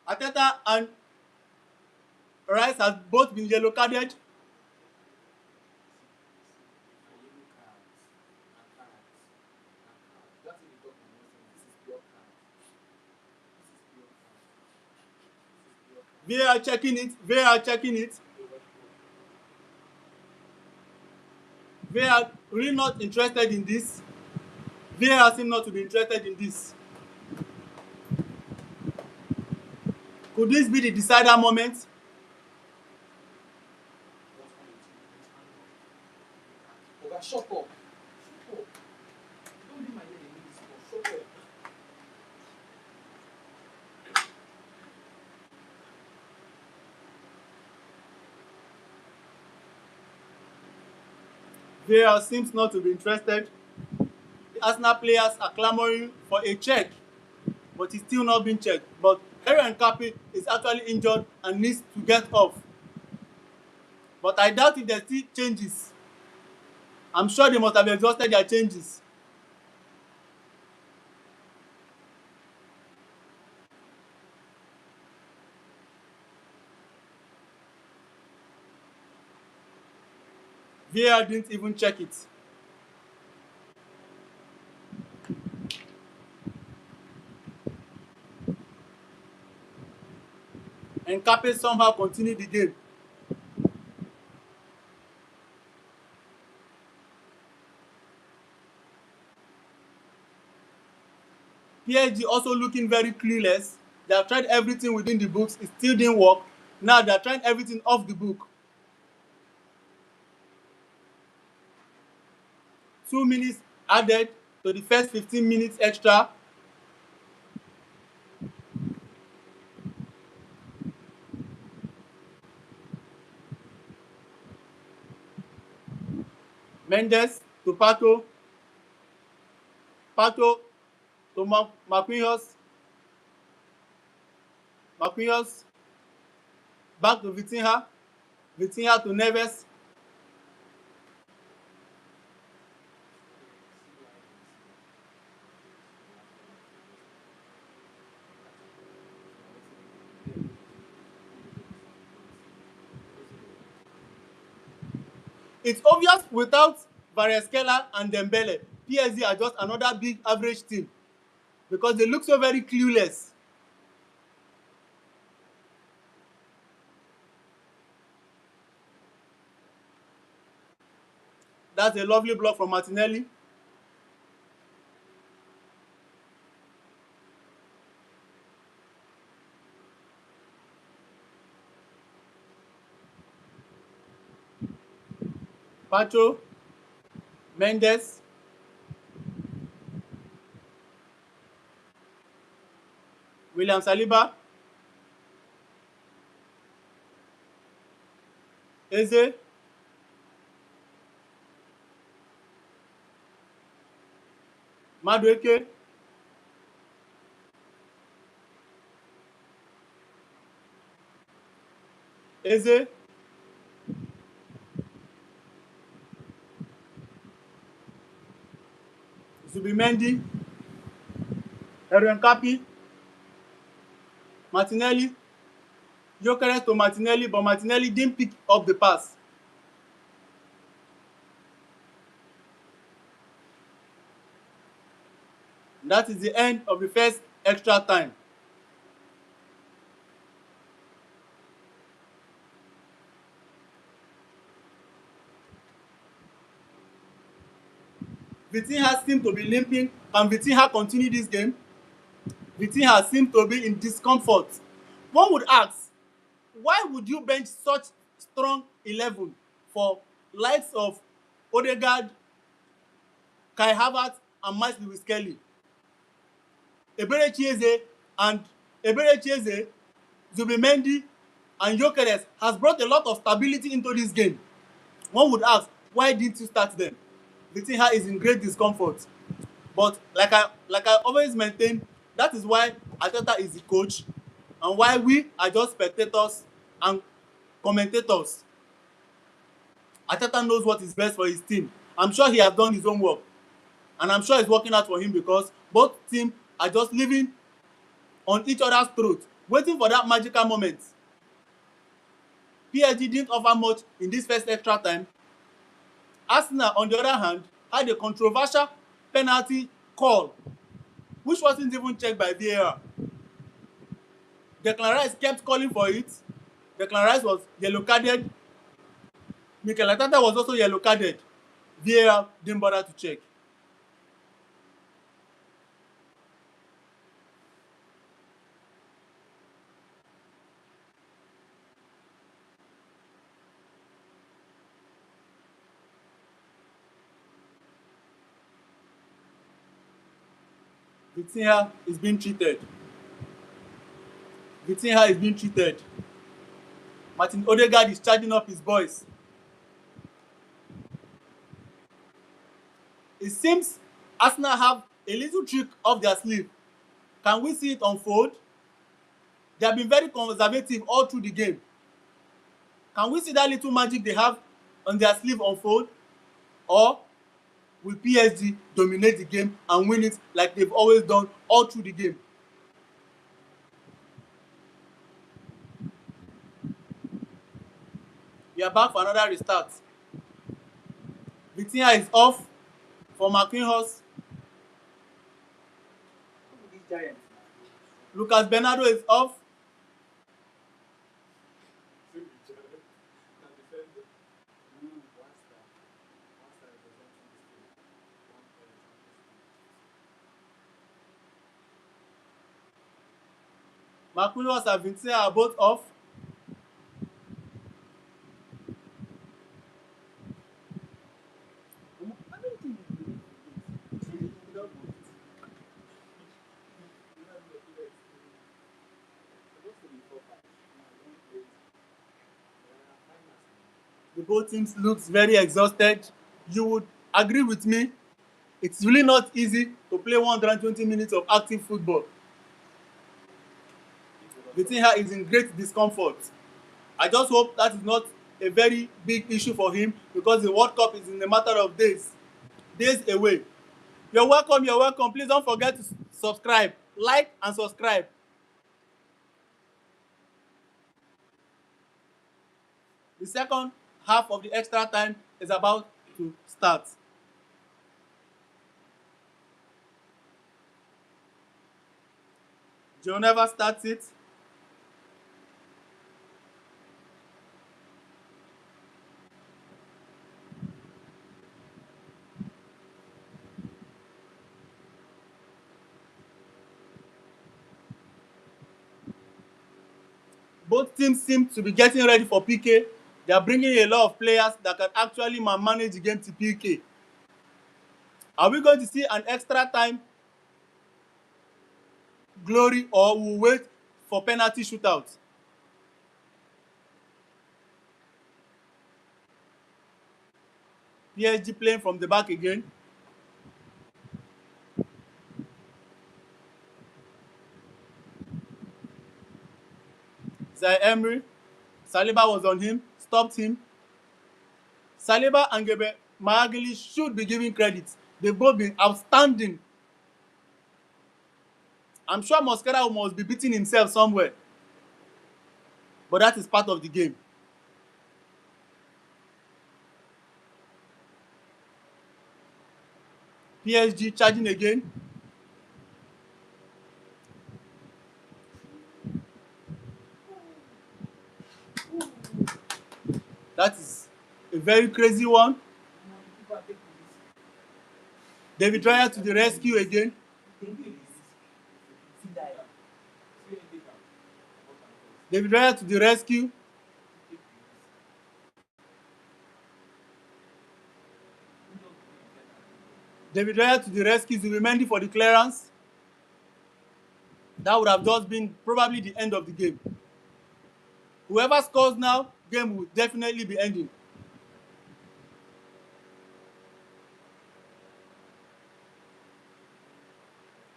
Arteta and Rice have both been yellow carded. VAR checking it. VAR checking it. VAR really not interested in this. VAR seem not to be interested in this. Could this be the decider moment? Oga, shut up. Shut up. Don't leave my head in this one. Shut up. VAR seems not to be interested. The Arsenal players are clamoring for a check, but it's still not being checked. But Aaron Nkapi is actually injured and needs to get off. But I doubt if there's still changes. I'm sure they must have exhausted their changes. VAR didn't even check it. Nkapi somehow continued the game. PSG also looking very clueless. They have tried everything within the books. It still didn't work. Now they are trying everything off the book. 2 minutes added to the first 15 minutes extra. Mendes to Pato. Pato to Marquinhos. Marquinhos back to Vitinha. Vitinha to Neves. It's obvious without Kvaratskhelia and Dembele, PSG are just another big average team because they look so very clueless. That's a lovely block from Martinelli. Pacho, Mendes, William Saliba, Eze, Madueke, Eze, Zubimendi, Aaron Capi, Martinelli, Gyökeres to Martinelli, but Martinelli didn't pick up the pass. That is the end of the first extra time. Vitinha seems to be limping. Can Vitinha continue this game? Vitinha seems to be in discomfort. One would ask, why would you bench such strong 11 for likes of Odegaard, Kai Havertz, and Miles Lewis-Kelly? Eberechi Eze, Zubimendi, and Gyökeres has brought a lot of stability into this game. One would ask, why didn't you start them? Vitinha is in great discomfort. But like I always maintain, that is why Arteta is the coach and why we are just spectators and commentators. Arteta knows what is best for his team. I'm sure he has done his own work. And I'm sure it's working out for him because both teams are just living on each other's throat, waiting for that magical moment. PSG didn't offer much in this first extra time. Arsenal, on the other hand, had a controversial penalty call, which wasn't even checked by VAR. Declan Rice kept calling for it. Declan Rice was yellow carded. Mikel Arteta was also yellow carded. VAR didn't bother to check. Vitinha is being treated. Vitinha is being treated. Martin Odegaard is charging up his boys. It seems Arsenal have a little trick up their sleeve. Can we see it unfold? They have been very conservative all through the game. Can we see that little magic they have on their sleeve unfold? Or will PSG dominate the game and win it like they've always done all through the game? We are back for another restart. Vitinha is off for Marquinhos. These giants. Lucas Bernardo is off. Marquinhos and Vitinha are both off. The both teams looks very exhausted. you would agree with me, it's really not easy to play 120 minutes of active football. Vitinha is in great discomfort. I just hope that is not a very big issue for him because the World Cup is in a matter of days away. You're welcome, you're welcome. Please don't forget to subscribe, like and subscribe. The second half of the extra time is about to start. Joe never starts it. Both teams seem to be getting ready for PK. They are bringing a lot of players that can actually manage the game to PK. Are we going to see an extra time glory or we'll wait for penalty shootout? PSG playing from the back again. Zaire Emery, Saliba was on him, stopped him. Saliba and Gebe Mahagili should be given credit. They've both been outstanding. I'm sure Mosquera must be beating himself somewhere. But that is part of the game. PSG charging again. That is a very crazy one. David Raya to the rescue again. David Raya to the rescue. David Raya to the rescue. Zubimendi for the clearance. That would have just been probably the end of the game. Whoever scores now, game will definitely be ending.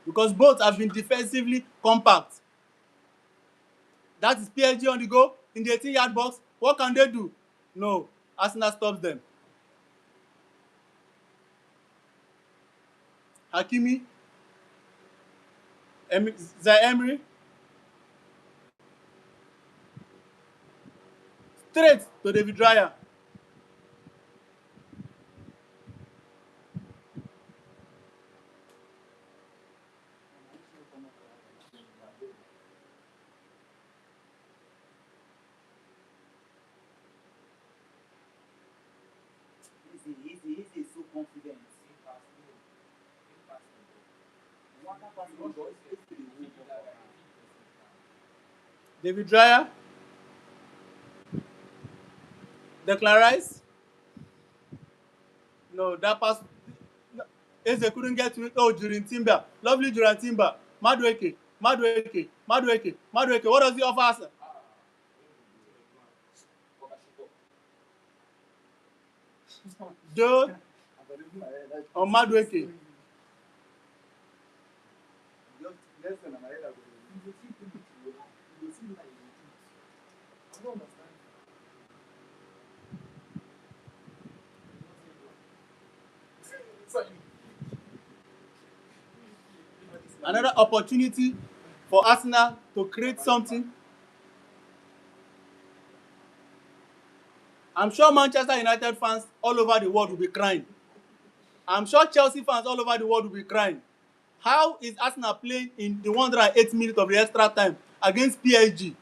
Because both have been defensively compact. That is PSG on the go in the 18-yard box. What can they do? No, Arsenal stops them. Hakimi, Zaire Emery, straight to David Raya. Easy, so confident. David Raya, Declan Rice. No, that pass. Eze couldn't get to it. Oh, during Timber. Lovely during Timber. Madueke. What does he offer us? Joe or Madueke. Another opportunity for Arsenal to create something. I'm sure Manchester United fans all over the world will be crying. I'm sure Chelsea fans all over the world will be crying. How is Arsenal playing in the 108 minutes of the extra time against PSG?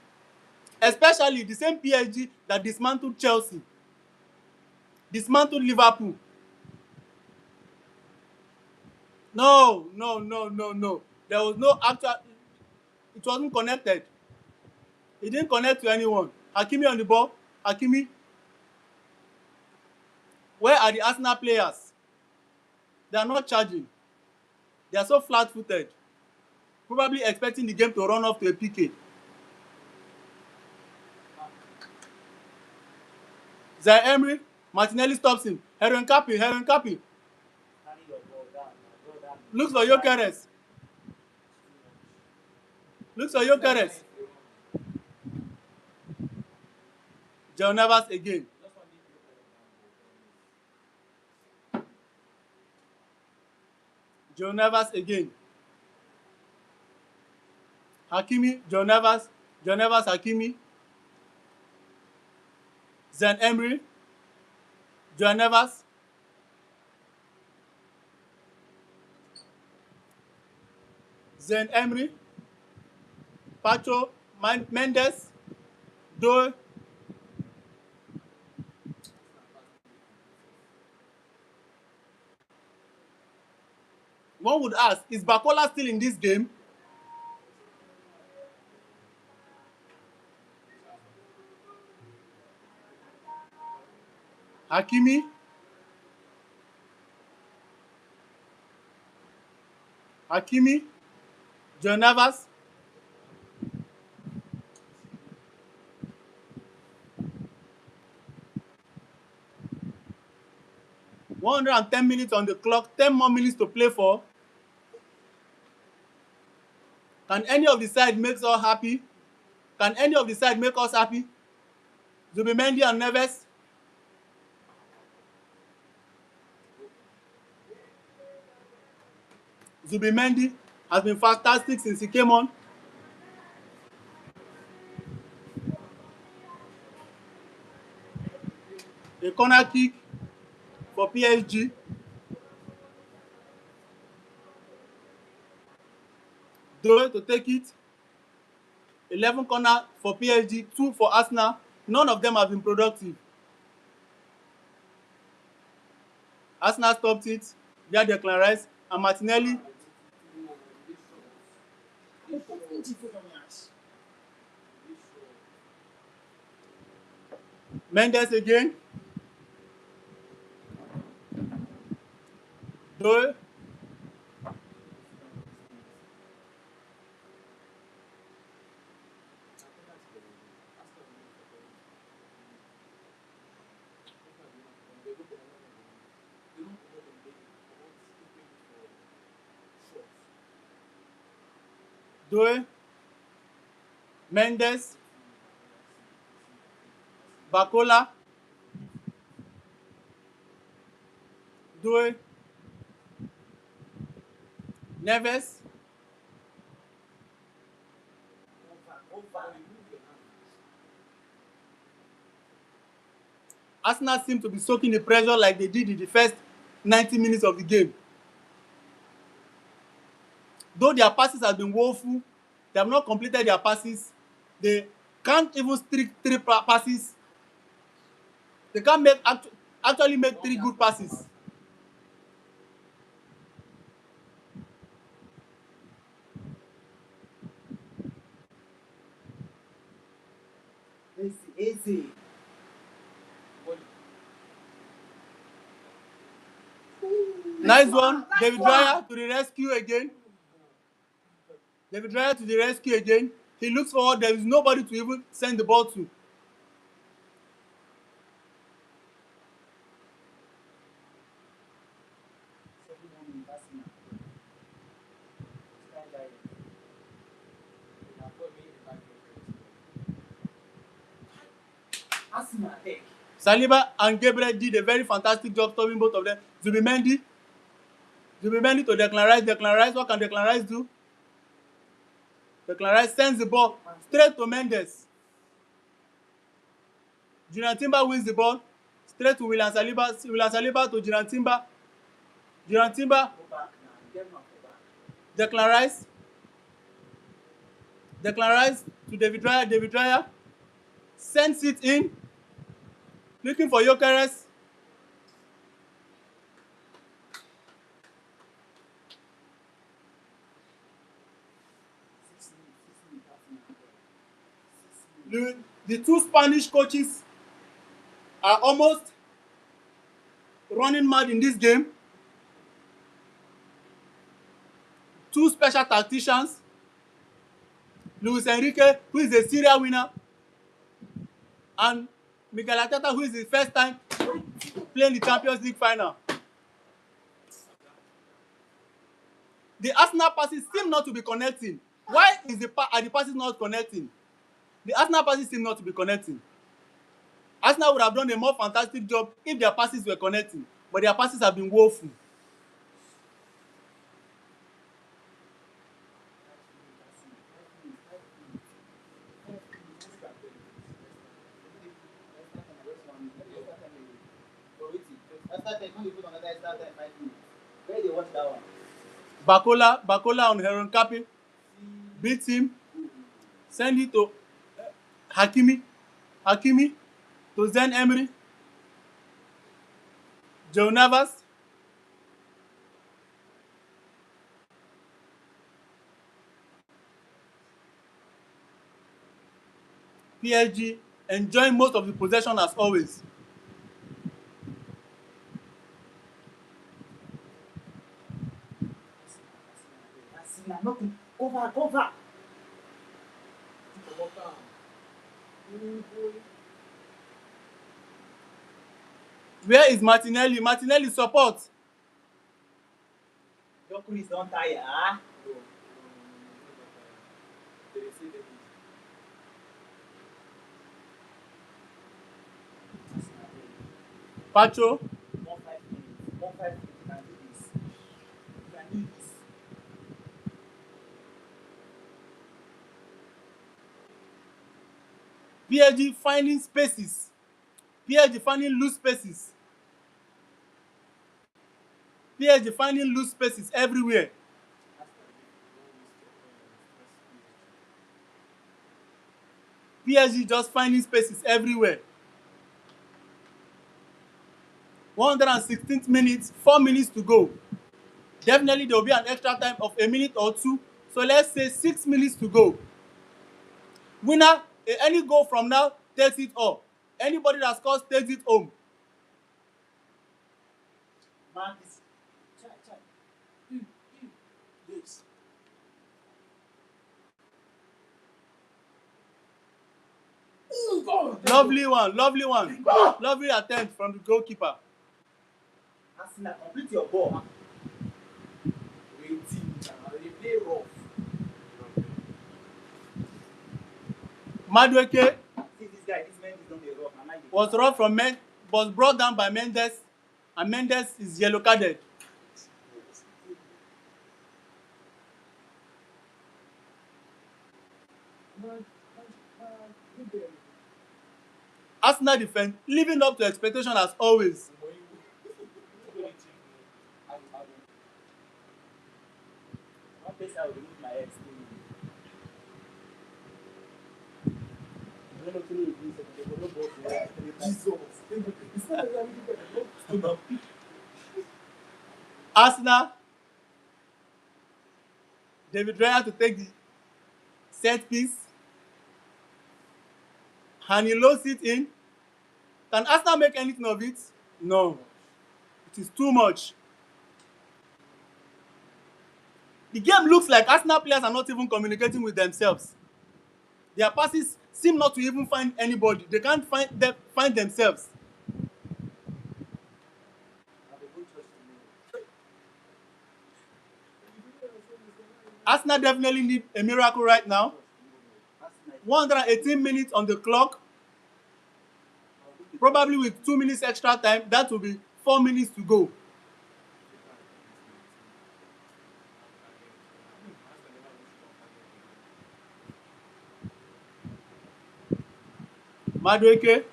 Especially the same PSG that dismantled Chelsea, dismantled Liverpool. No. There was no actual. It wasn't connected. It didn't connect to anyone. Hakimi on the ball. Hakimi. Where are the Arsenal players? They are not charging. They are so flat-footed. Probably expecting the game to run off to a PK. Zaire Emery, Martinelli stops him. Heron Capi. Carry your ball down. Go down. Looks for Gyökeres. Looks for Gyökeres. Joe Navas again. Joe Navas again. Hakimi, Joe Navas, Hakimi. Zen Emery, Joe Navas. Zen Emery, Pacho, Mendes, Doe. One would ask, is Bakola still in this game? Hakimi. Joe Navas. $110 on the clock, 10 more minutes to play for. Can any of the side make us happy? Can any of the side make us happy? Zubimendi and Neves. Zubimendi has been fantastic since he came on. A corner kick for PSG. Doe to take it. 11 corner for PSG, 2 for Arsenal. None of them have been productive. Arsenal stopped it via Declan Rice and Martinelli. Mendes again. Doe. Doe. Mendes. Bakola. Doe. Neves. Arsenal seem to be soaking the pressure like they did in the first 90 minutes of the game. Though their passes have been woeful, they have not completed their passes. They can't even streak 3 passes. They can't actually make 3 good passes. Easy. Nice one. David Raya to the rescue again. David Raya to the rescue again. He looks forward. There is nobody to even send the ball to. Saliba and Gabriel did a very fantastic job stopping both of them. Zubimendi to Declan Rice. Declan Rice, what can Declan Rice do? Declan Rice sends the ball straight to Mendes. Julian Timber wins the ball straight to William Saliba. William Saliba to Julian Timber. Julian Timber. Declan Rice. Declan Rice to David Raya. David Raya sends it in. Looking for Gyökeres. The 2 Spanish coaches are almost running mad in this game. 2 special tacticians. Luis Enrique, who is a serial winner, and Mikel Arteta, who is his first time playing the Champions League final. The Arsenal passes seem not to be connecting. Why is are the passes not connecting? The Arsenal passes seem not to be connecting. Arsenal would have done a more fantastic job if their passes were connecting, but their passes have been woeful. Where they watch that one? Bakola on Heron Kapi, beat him, send it to Hakimi to Zen Emery, Joe Navas. PSG enjoying most of the possession as always. Cover. Where is Martinelli? Martinelli support. Your crew is don't tire, ah. Pacho. 1 5 minutes. 1 5 minutes. You can do this. You can do this. PSG finding spaces. PSG finding loose spaces. PSG finding loose spaces everywhere. PSG just finding spaces everywhere. 116th minute, 4 minutes to go. Definitely there will be an extra time of a minute or two. So let's say 6 minutes to go. Winner, any goal from now takes it up. Anybody that scores takes it home. Man, this. Check. Yes. Lovely one. Lovely attempt from the goalkeeper. Arsenal, complete your ball. Waiting. They play rough. Madueke See this guy, this man is not a rough. was rough from was brought down by Mendes, and Mendes is yellow carded. Arsenal defense living up to expectation as always. One place I will remove my ex. Arsenal, David Raya to take the set piece, and he loads it in. Can Arsenal make anything of it? No. It is too much. The game looks like Arsenal players are not even communicating with themselves. Their passes seem not to even find anybody. They can't find themselves. Arsenal definitely need a miracle right now. 118 minutes on the clock. Probably with 2 minutes extra time, that will be 4 minutes to go. Madueke.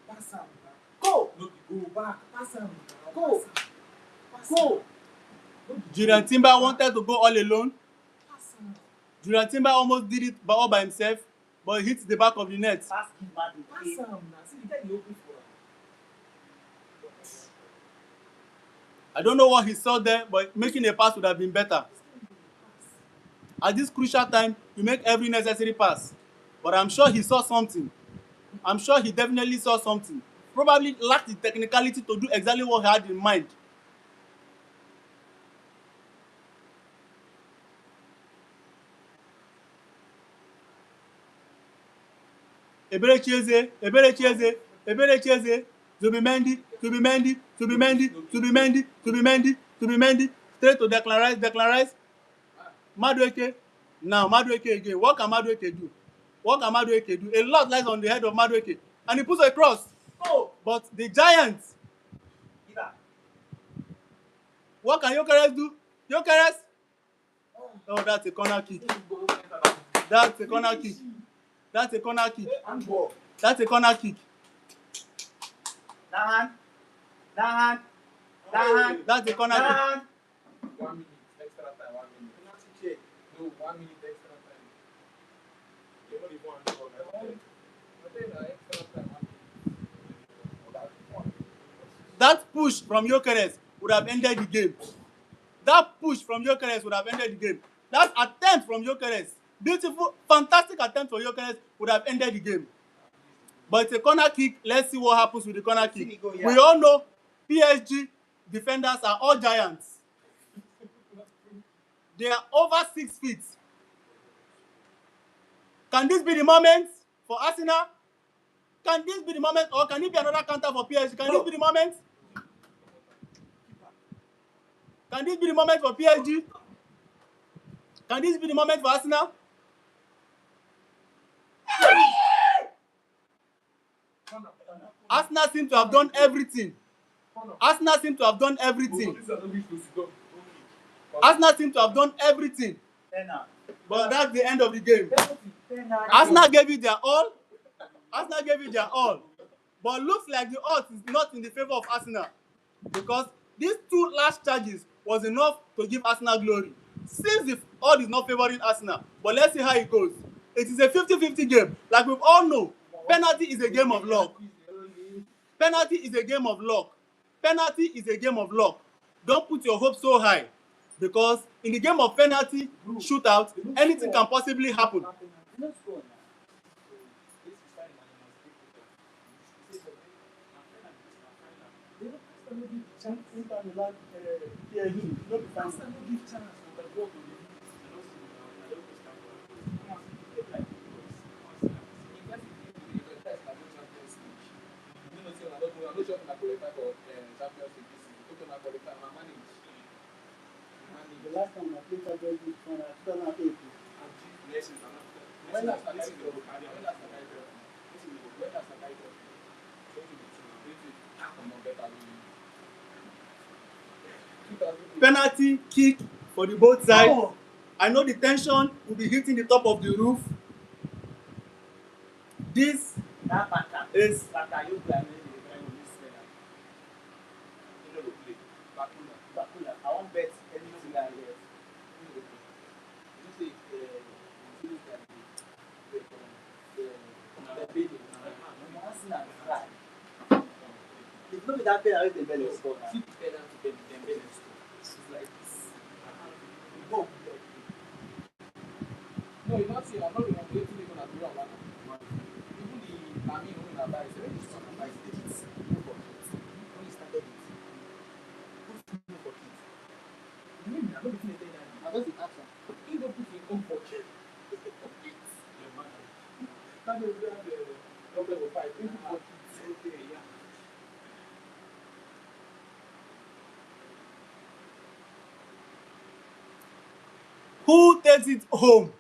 Pass him. Go! No, go back. Pass him. Go! Pass Go! Julian Timber wanted to go all alone. Pass him. Julian Timber almost did it all by himself, but he hit the back of the net. Pass him, man. Pass him. Now, see the guy he open for him. I don't know what he saw there, but making a pass would have been better. At this crucial time, you make every necessary pass. But I'm sure he saw something. I'm sure he definitely saw something. Probably lacked the technicality to do exactly what he had in mind. Eberechi Eze, Eberechi Eze, Eberechi Eze, Zubimendi, Zubimendi, Zubimendi, Zubimendi, Zubimendi, Zubimendi, straight to Declan Rice, Declan Rice, Madueke. Now Madueke again. What can Madueke do? What can Madueke do? A lot lies on the head of Madueke, and he puts a cross. Oh, But the Giants, give her. what can Gyökeres do? Gyökeres. Oh, that's a corner kick. That's a corner kick. That's a corner kick. Handball. That's a corner kick. That hand. That hand. That hand. That's a corner That kick. hand. 1 minute extra time, 1 minute. Penalty check. No, 1 minute extra time. They don't even handball. But then extra time, 1 minute. That push from Gyökeres would have ended the game. That push from Gyökeres would have ended the game. That attempt from Gyökeres, beautiful, fantastic attempt from Gyökeres would have ended the game. But it's a corner kick. Let's see what happens with the corner kick. We all know PSG defenders are all giants. They are over 6 feet. Can this be the moment for Arsenal? Can this be the moment, or can it be another counter for PSG? Can this be the moment? Can this be the moment for PSG? Can this be the moment for Arsenal? Arsenal seem to have done everything. Arsenal seem to have done everything. Arsenal seem to have done everything. Penalty. But that's the end of the game. Penalty. Arsenal gave it their all. Arsenal gave it their all. But looks like the odds is not in the favor of Arsenal. Because these 2 last charges was enough to give Arsenal glory. Since the odd is not favoring Arsenal. But let's see how it goes. It is a 50-50 game. Like we all know, penalty is a game of luck. Penalty is a game of luck. Penalty is a game of luck. Don't put your hopes so high. Because in the game of penalty shootout, anything can possibly happen. No score now. The last time I played Champions League for 2008. Penalty kick for the both sides. Oh. I know the tension will be hitting the top of the roof. This That Baka. is Baka, you play this penalty. Bakula. I won't bet anything like that. Arsenal try. If not be that penalty, Dembele score now. Go. No, you not see, I'm not the one waiting even at the wrong one. Even the Lamine who na buy, say this one buy stages. When he started it. Who's looking for kids? You mean I'm not looking at that. I just the action. He don't put in own pocket. That is where the number of 5. He put for kids. Okay, yeah. who takes it home.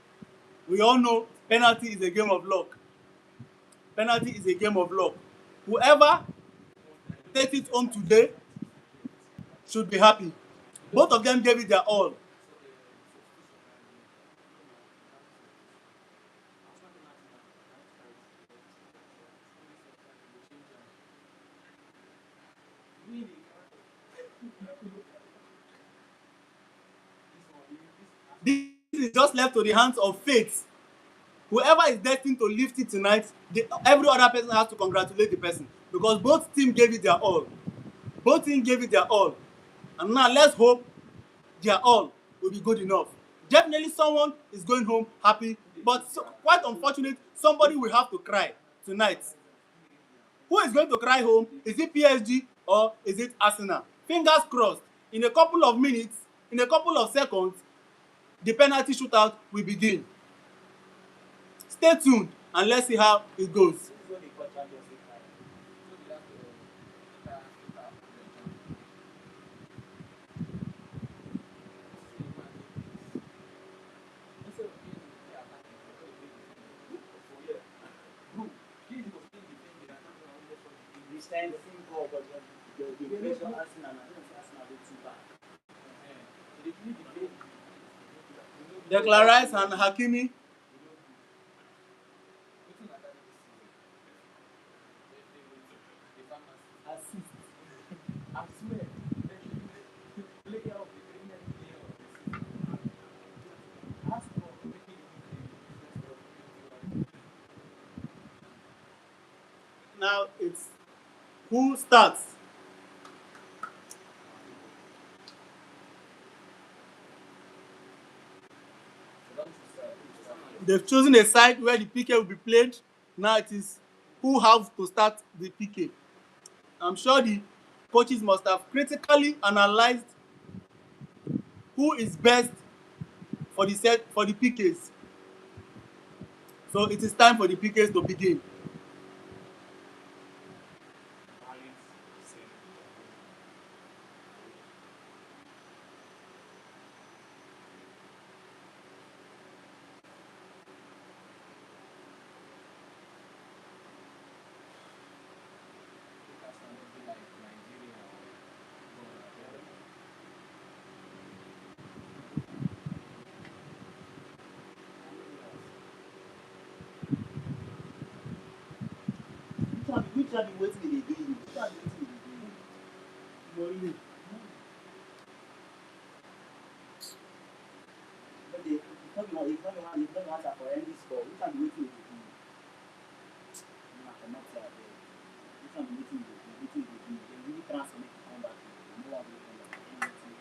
We all know penalty is a game of luck. Penalty is a game of luck. Whoever takes it home today should be happy. Both of them gave it their all. This is just left to the hands of fate. Whoever is destined to lift it tonight, every other person has to congratulate the person because both teams gave it their all. Both teams gave it their all. And now let's hope their all will be good enough. Definitely someone is going home happy, but quite unfortunate, somebody will have to cry tonight. Who is going to cry home? Is it PSG or is it Arsenal? Fingers crossed. In a couple of minutes, in a couple of seconds, the penalty shootout will begin. Stay tuned. and let's see how it goes. This is what they call Champions League final. So they have to enter instead of being the player attacking, they play defending. For yeah. Bro, he was playing defending and now I'm just on the This time the same goal, but the pressure Arsenal and I don't say Arsenal go too bad. So they play defending. Declan Rice and Hakimi. Wetin na that this season? They pharmacy. Assist. I swear. Player of the Premier League player of the season. Arsenal making it difference of Now it's who starts. They've chosen a side where the PK will be played. Now it is who have to start the PK. I'm sure the coaches must have critically analyzed who is best for the set for the PKs. So it is time for the PKs to begin. Which one be wetin dey do you? Which one be wetin dey do you? Morley. But they if not be one answer for any score. Which one be wetin dey do you? Na comot here abeg. Which one be wetin dey do? Wetin dey do? Dem really transfer make you come back. No one go come back. Anything.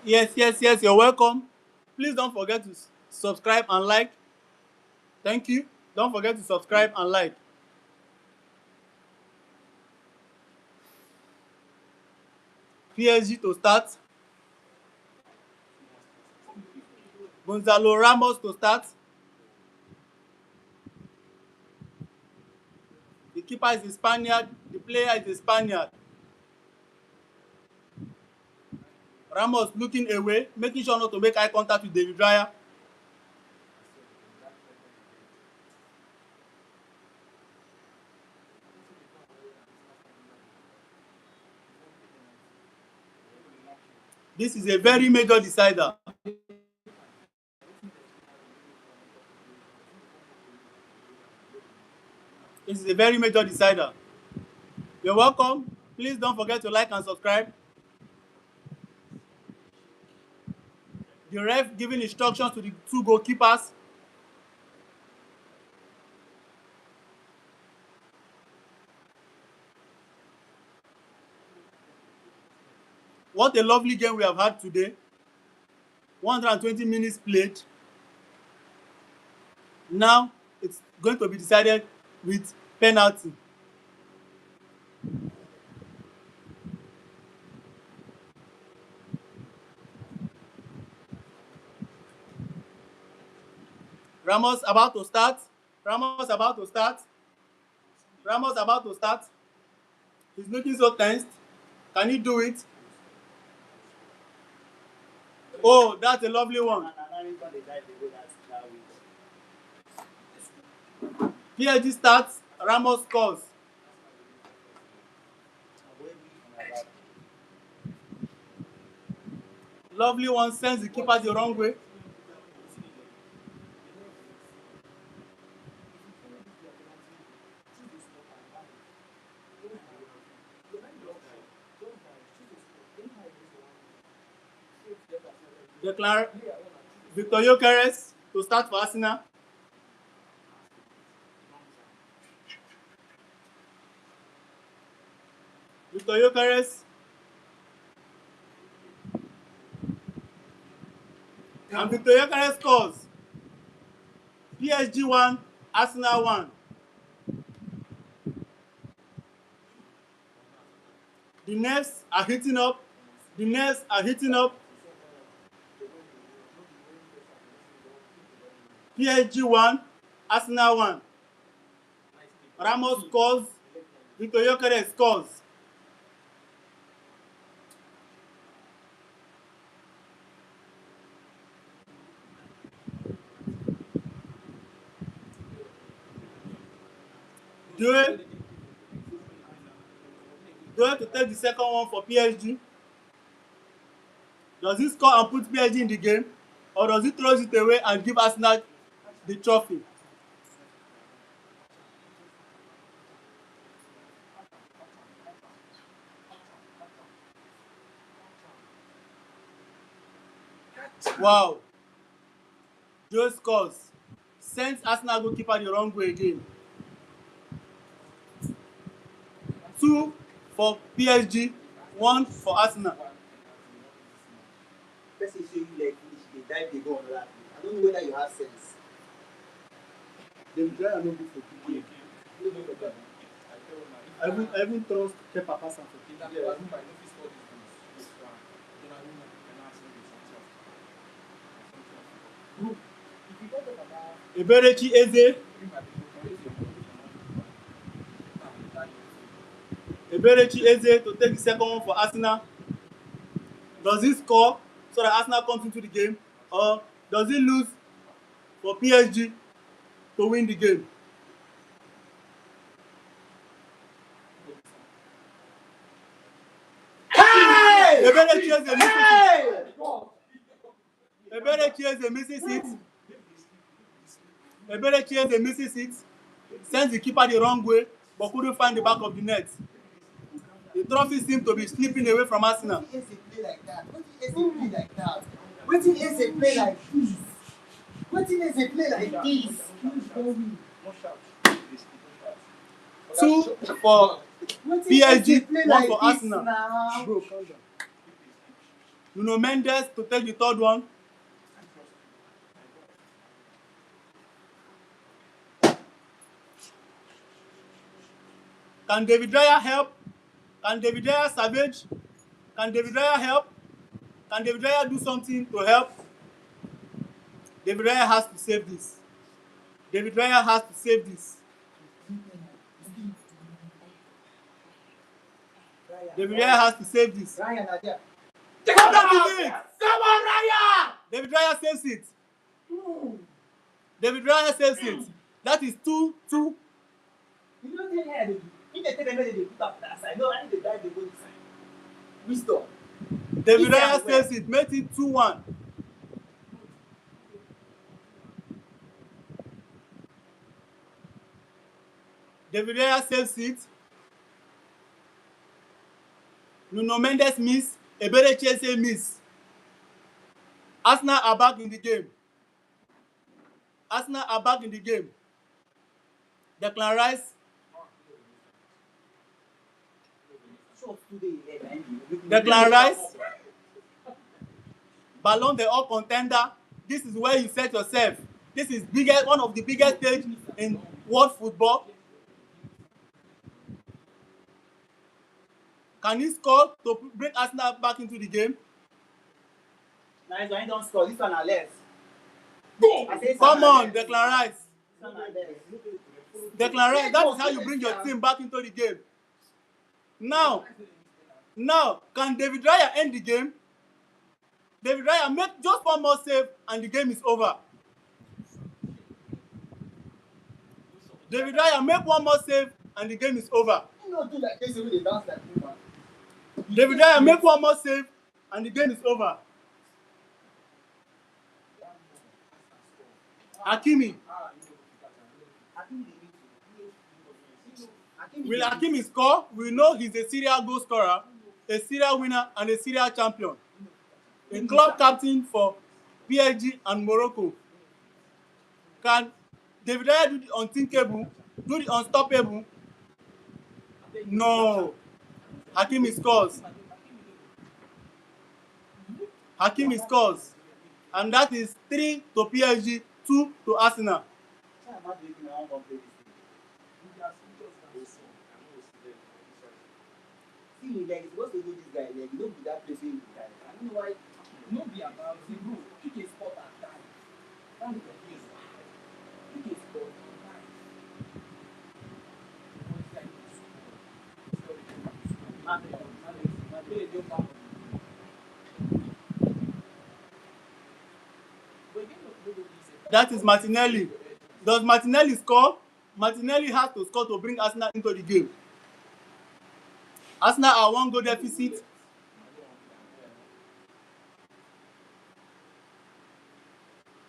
Yes, you're welcome. Please don't forget to subscribe and like. Thank you. Don't forget to subscribe and like. PSG to start. Gonzalo Ramos to start. The keeper is a Spaniard. The player is a Spaniard. Ramos looking away, making sure not to make eye contact with David Raya. This is a very major decider. This is a very major decider. You're welcome. Please don't forget to like and subscribe. The ref giving instructions to the two goalkeepers. What a lovely game we have had today. 120 minutes played. Now it's going to be decided with penalty. Ramos about to start. Ramos about to start. Ramos about to start. He's looking so tensed. Can he do it? Oh, that's a lovely one. PSG starts. Ramos scores. Lovely one sends the keeper the wrong way. Declan Victor Gyökeres to start for Arsenal. Victor Gyökeres. And Victor Gyökeres scores. PSG 1, Arsenal 1. The nerves are heating up. The nerves are heating up. PSG 1, Arsenal 1. Ramos scores. Victor Gyökeres scores. Doe to take the second one for PSG. Does he score and put PSG in the game, or does he throw it away and give Arsenal the trophy? Wow. Doe scores. Sends Arsenal goalkeeper the wrong way again. 2 for PSG, 1 for Arsenal. Person show you like finish, they dive, they go on that. I don't know whether you have sense. They will try and not go for PK. I even trust Kepa pass am for PK. Eberechi Eze. Eberechi Eze to take the second one for Arsenal. Does he score so that Arsenal comes into the game, or does he lose for PSG to win the game? Hey! Eberechi Eze misses it. Eberechi Eze misses it. Eberechi Eze misses it. Sends the keeper the wrong way, but couldn't find the back of the net. The trophy seemed to be slipping away from Arsenal. Wetin Eze play like that? Wetin Eze play like this? Wetin Eze play like this? 2 for PSG, 1 for Arsenal. Now? Bro, calm down. Nuno Mendes to take the third one. Can David Raya help? Can David Raya savage? Can David Raya help? Can David Raya do something to help? David Raya has to save this. David Raya has to save this. David Raya has to save this. Ryan Nadia. Come on, Come on, Ryan! David Raya saves it. David Raya saves it. That is 2-2. You don't tell her. If they tell them they put up that side, no, I need to dive, they go this side. Wisdom. David Raya saves it. Makes it 2-1. David Raya saves it. Nuno Mendes miss. Eberechi Eze miss. Arsenal are back in the game. Arsenal are back in the game. Declan Rice. Declan Rice. Ballon d'Or contender. This is where you set yourself. This is one of the biggest stage in world football. Can he score to bring Arsenal back into the game? Nice one, he don't score. This one are less. Come on, Declan Rice. Declan Rice, that is how you bring your team back into the game. Now, can David Raya end the game? David Raya make just one more save and the game is over. David Raya make one more save and the game is over. David Raya make one more save and the game is over. Hakimi. Will Hakimi score? We know he's a serial goal scorer, a serial winner, and a serial champion. A club captain for PSG and Morocco. Can David Raya do the unthinkable? Do the unstoppable? No. Hakimi scores. Hakimi scores. And that is 3 to PSG, 2 to Arsenal. see me leg, it's supposed to do this guy leg. You don't be that place where you die. I don't know why. No be about the bro. Pick a spot and die. That's the case. Pick a spot and die. That is Martinelli. Does Martinelli score? Martinelli has to score to bring Arsenal into the game. Arsenal are 1 goal deficit.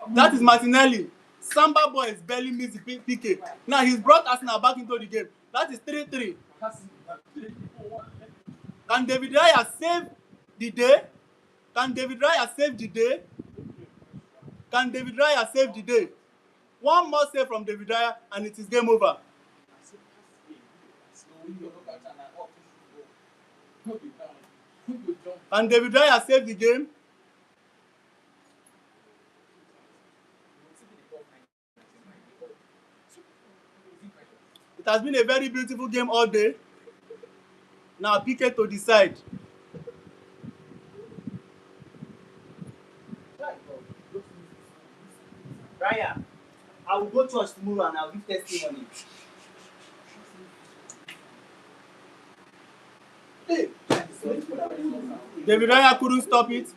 That is Martinelli. Samba boys barely missed the PK. Now he's brought Arsenal back into the game. That is 3-3. Can David Raya save the day? Can David Raya save the day? Can David Raya save the day? One more save from David Raya and it is game over. Can David Raya save the game? It has been a very beautiful game all day. Now PK to decide. Raya, I will go church tomorrow and I will give testimony. Hey, David Raya couldn't stop it.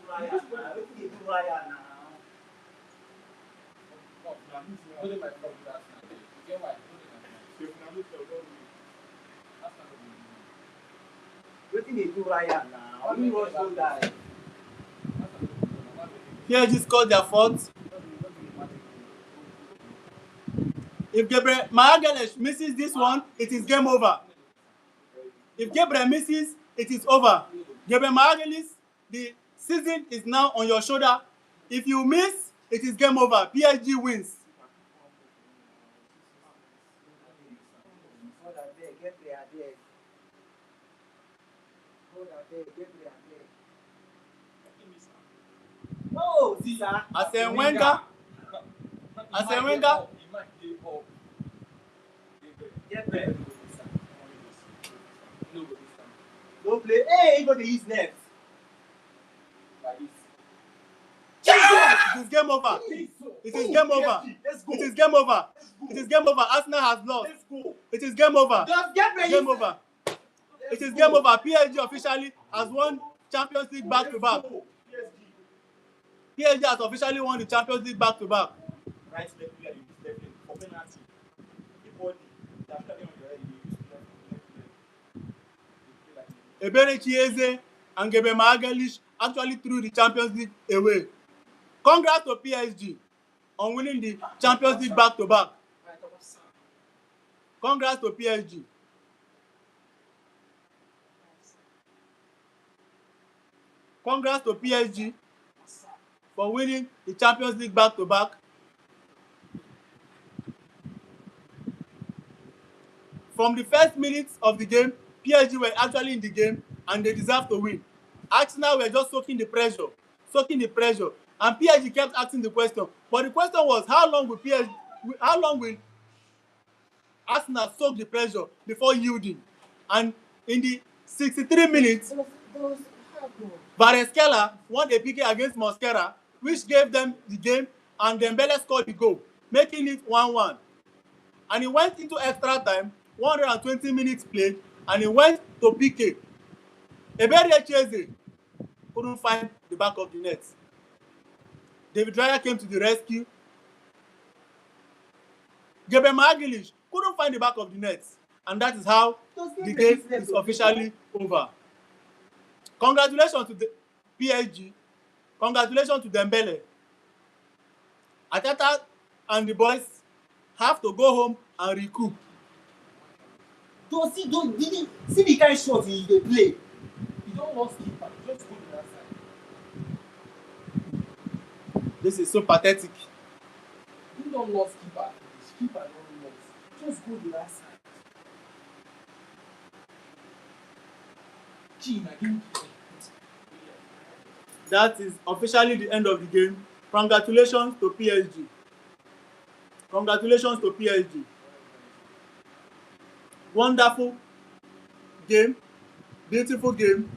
Wetin dey do Raya now? Only rush go die. PSG scored their fourth. If Gabriel Magalhaes misses this one, it is game over. If Gabriel misses, it is over. Gabriel Magalhaes, the season is now on your shoulder. If you miss, it is game over. PSG wins. Oh, Caesar. Arsene Wenger. Arsene Wenger. Don't play. Hey, he got to use left. It is game over. It is game over. It is game over. It is game over. Arsenal has lost. It is game over. Game over. It is game over. PSG officially has won Champions League back to back. PSG has officially won the Champions League back to back. Right leg player, you use left leg for penalty. The body, that's not on your head, you use left leg. Ebere Chieze and Gabriel Magalhaes actually threw the Champions League away. Congrats to PSG on winning the Champions League back to back. Congrats to PSG. Congrats to PSG for winning the Champions League back to back. From the first minutes of the game, PSG were actually in the game and they deserved to win. Arsenal were just soaking the pressure, and PSG kept asking the question. But the question was, how long will Arsenal soak the pressure before yielding? And in the 63 minutes, Kvaratskhelia won a PK against Mosquera, which gave them the game, and Dembele scored the goal, making it 1-1. And he went into extra time, 120 minutes played, and he went to PK. Ebere Chieze couldn't find the back of the net. David Raya came to the rescue. Gabriel Magalhaes couldn't find the back of the net. And that is how the game is officially over. Congratulations to the PSG. Congratulations to Dembele. Arteta and the boys have to go home and recoup. Don't see the kind of shot he dey play. You don't lost keeper, just go to that side. This is so pathetic. You don't lost keeper, keeper don't lost. Just go to that side. That is officially the end of the game. Congratulations to PSG. Congratulations to PSG. Wonderful game. Beautiful game.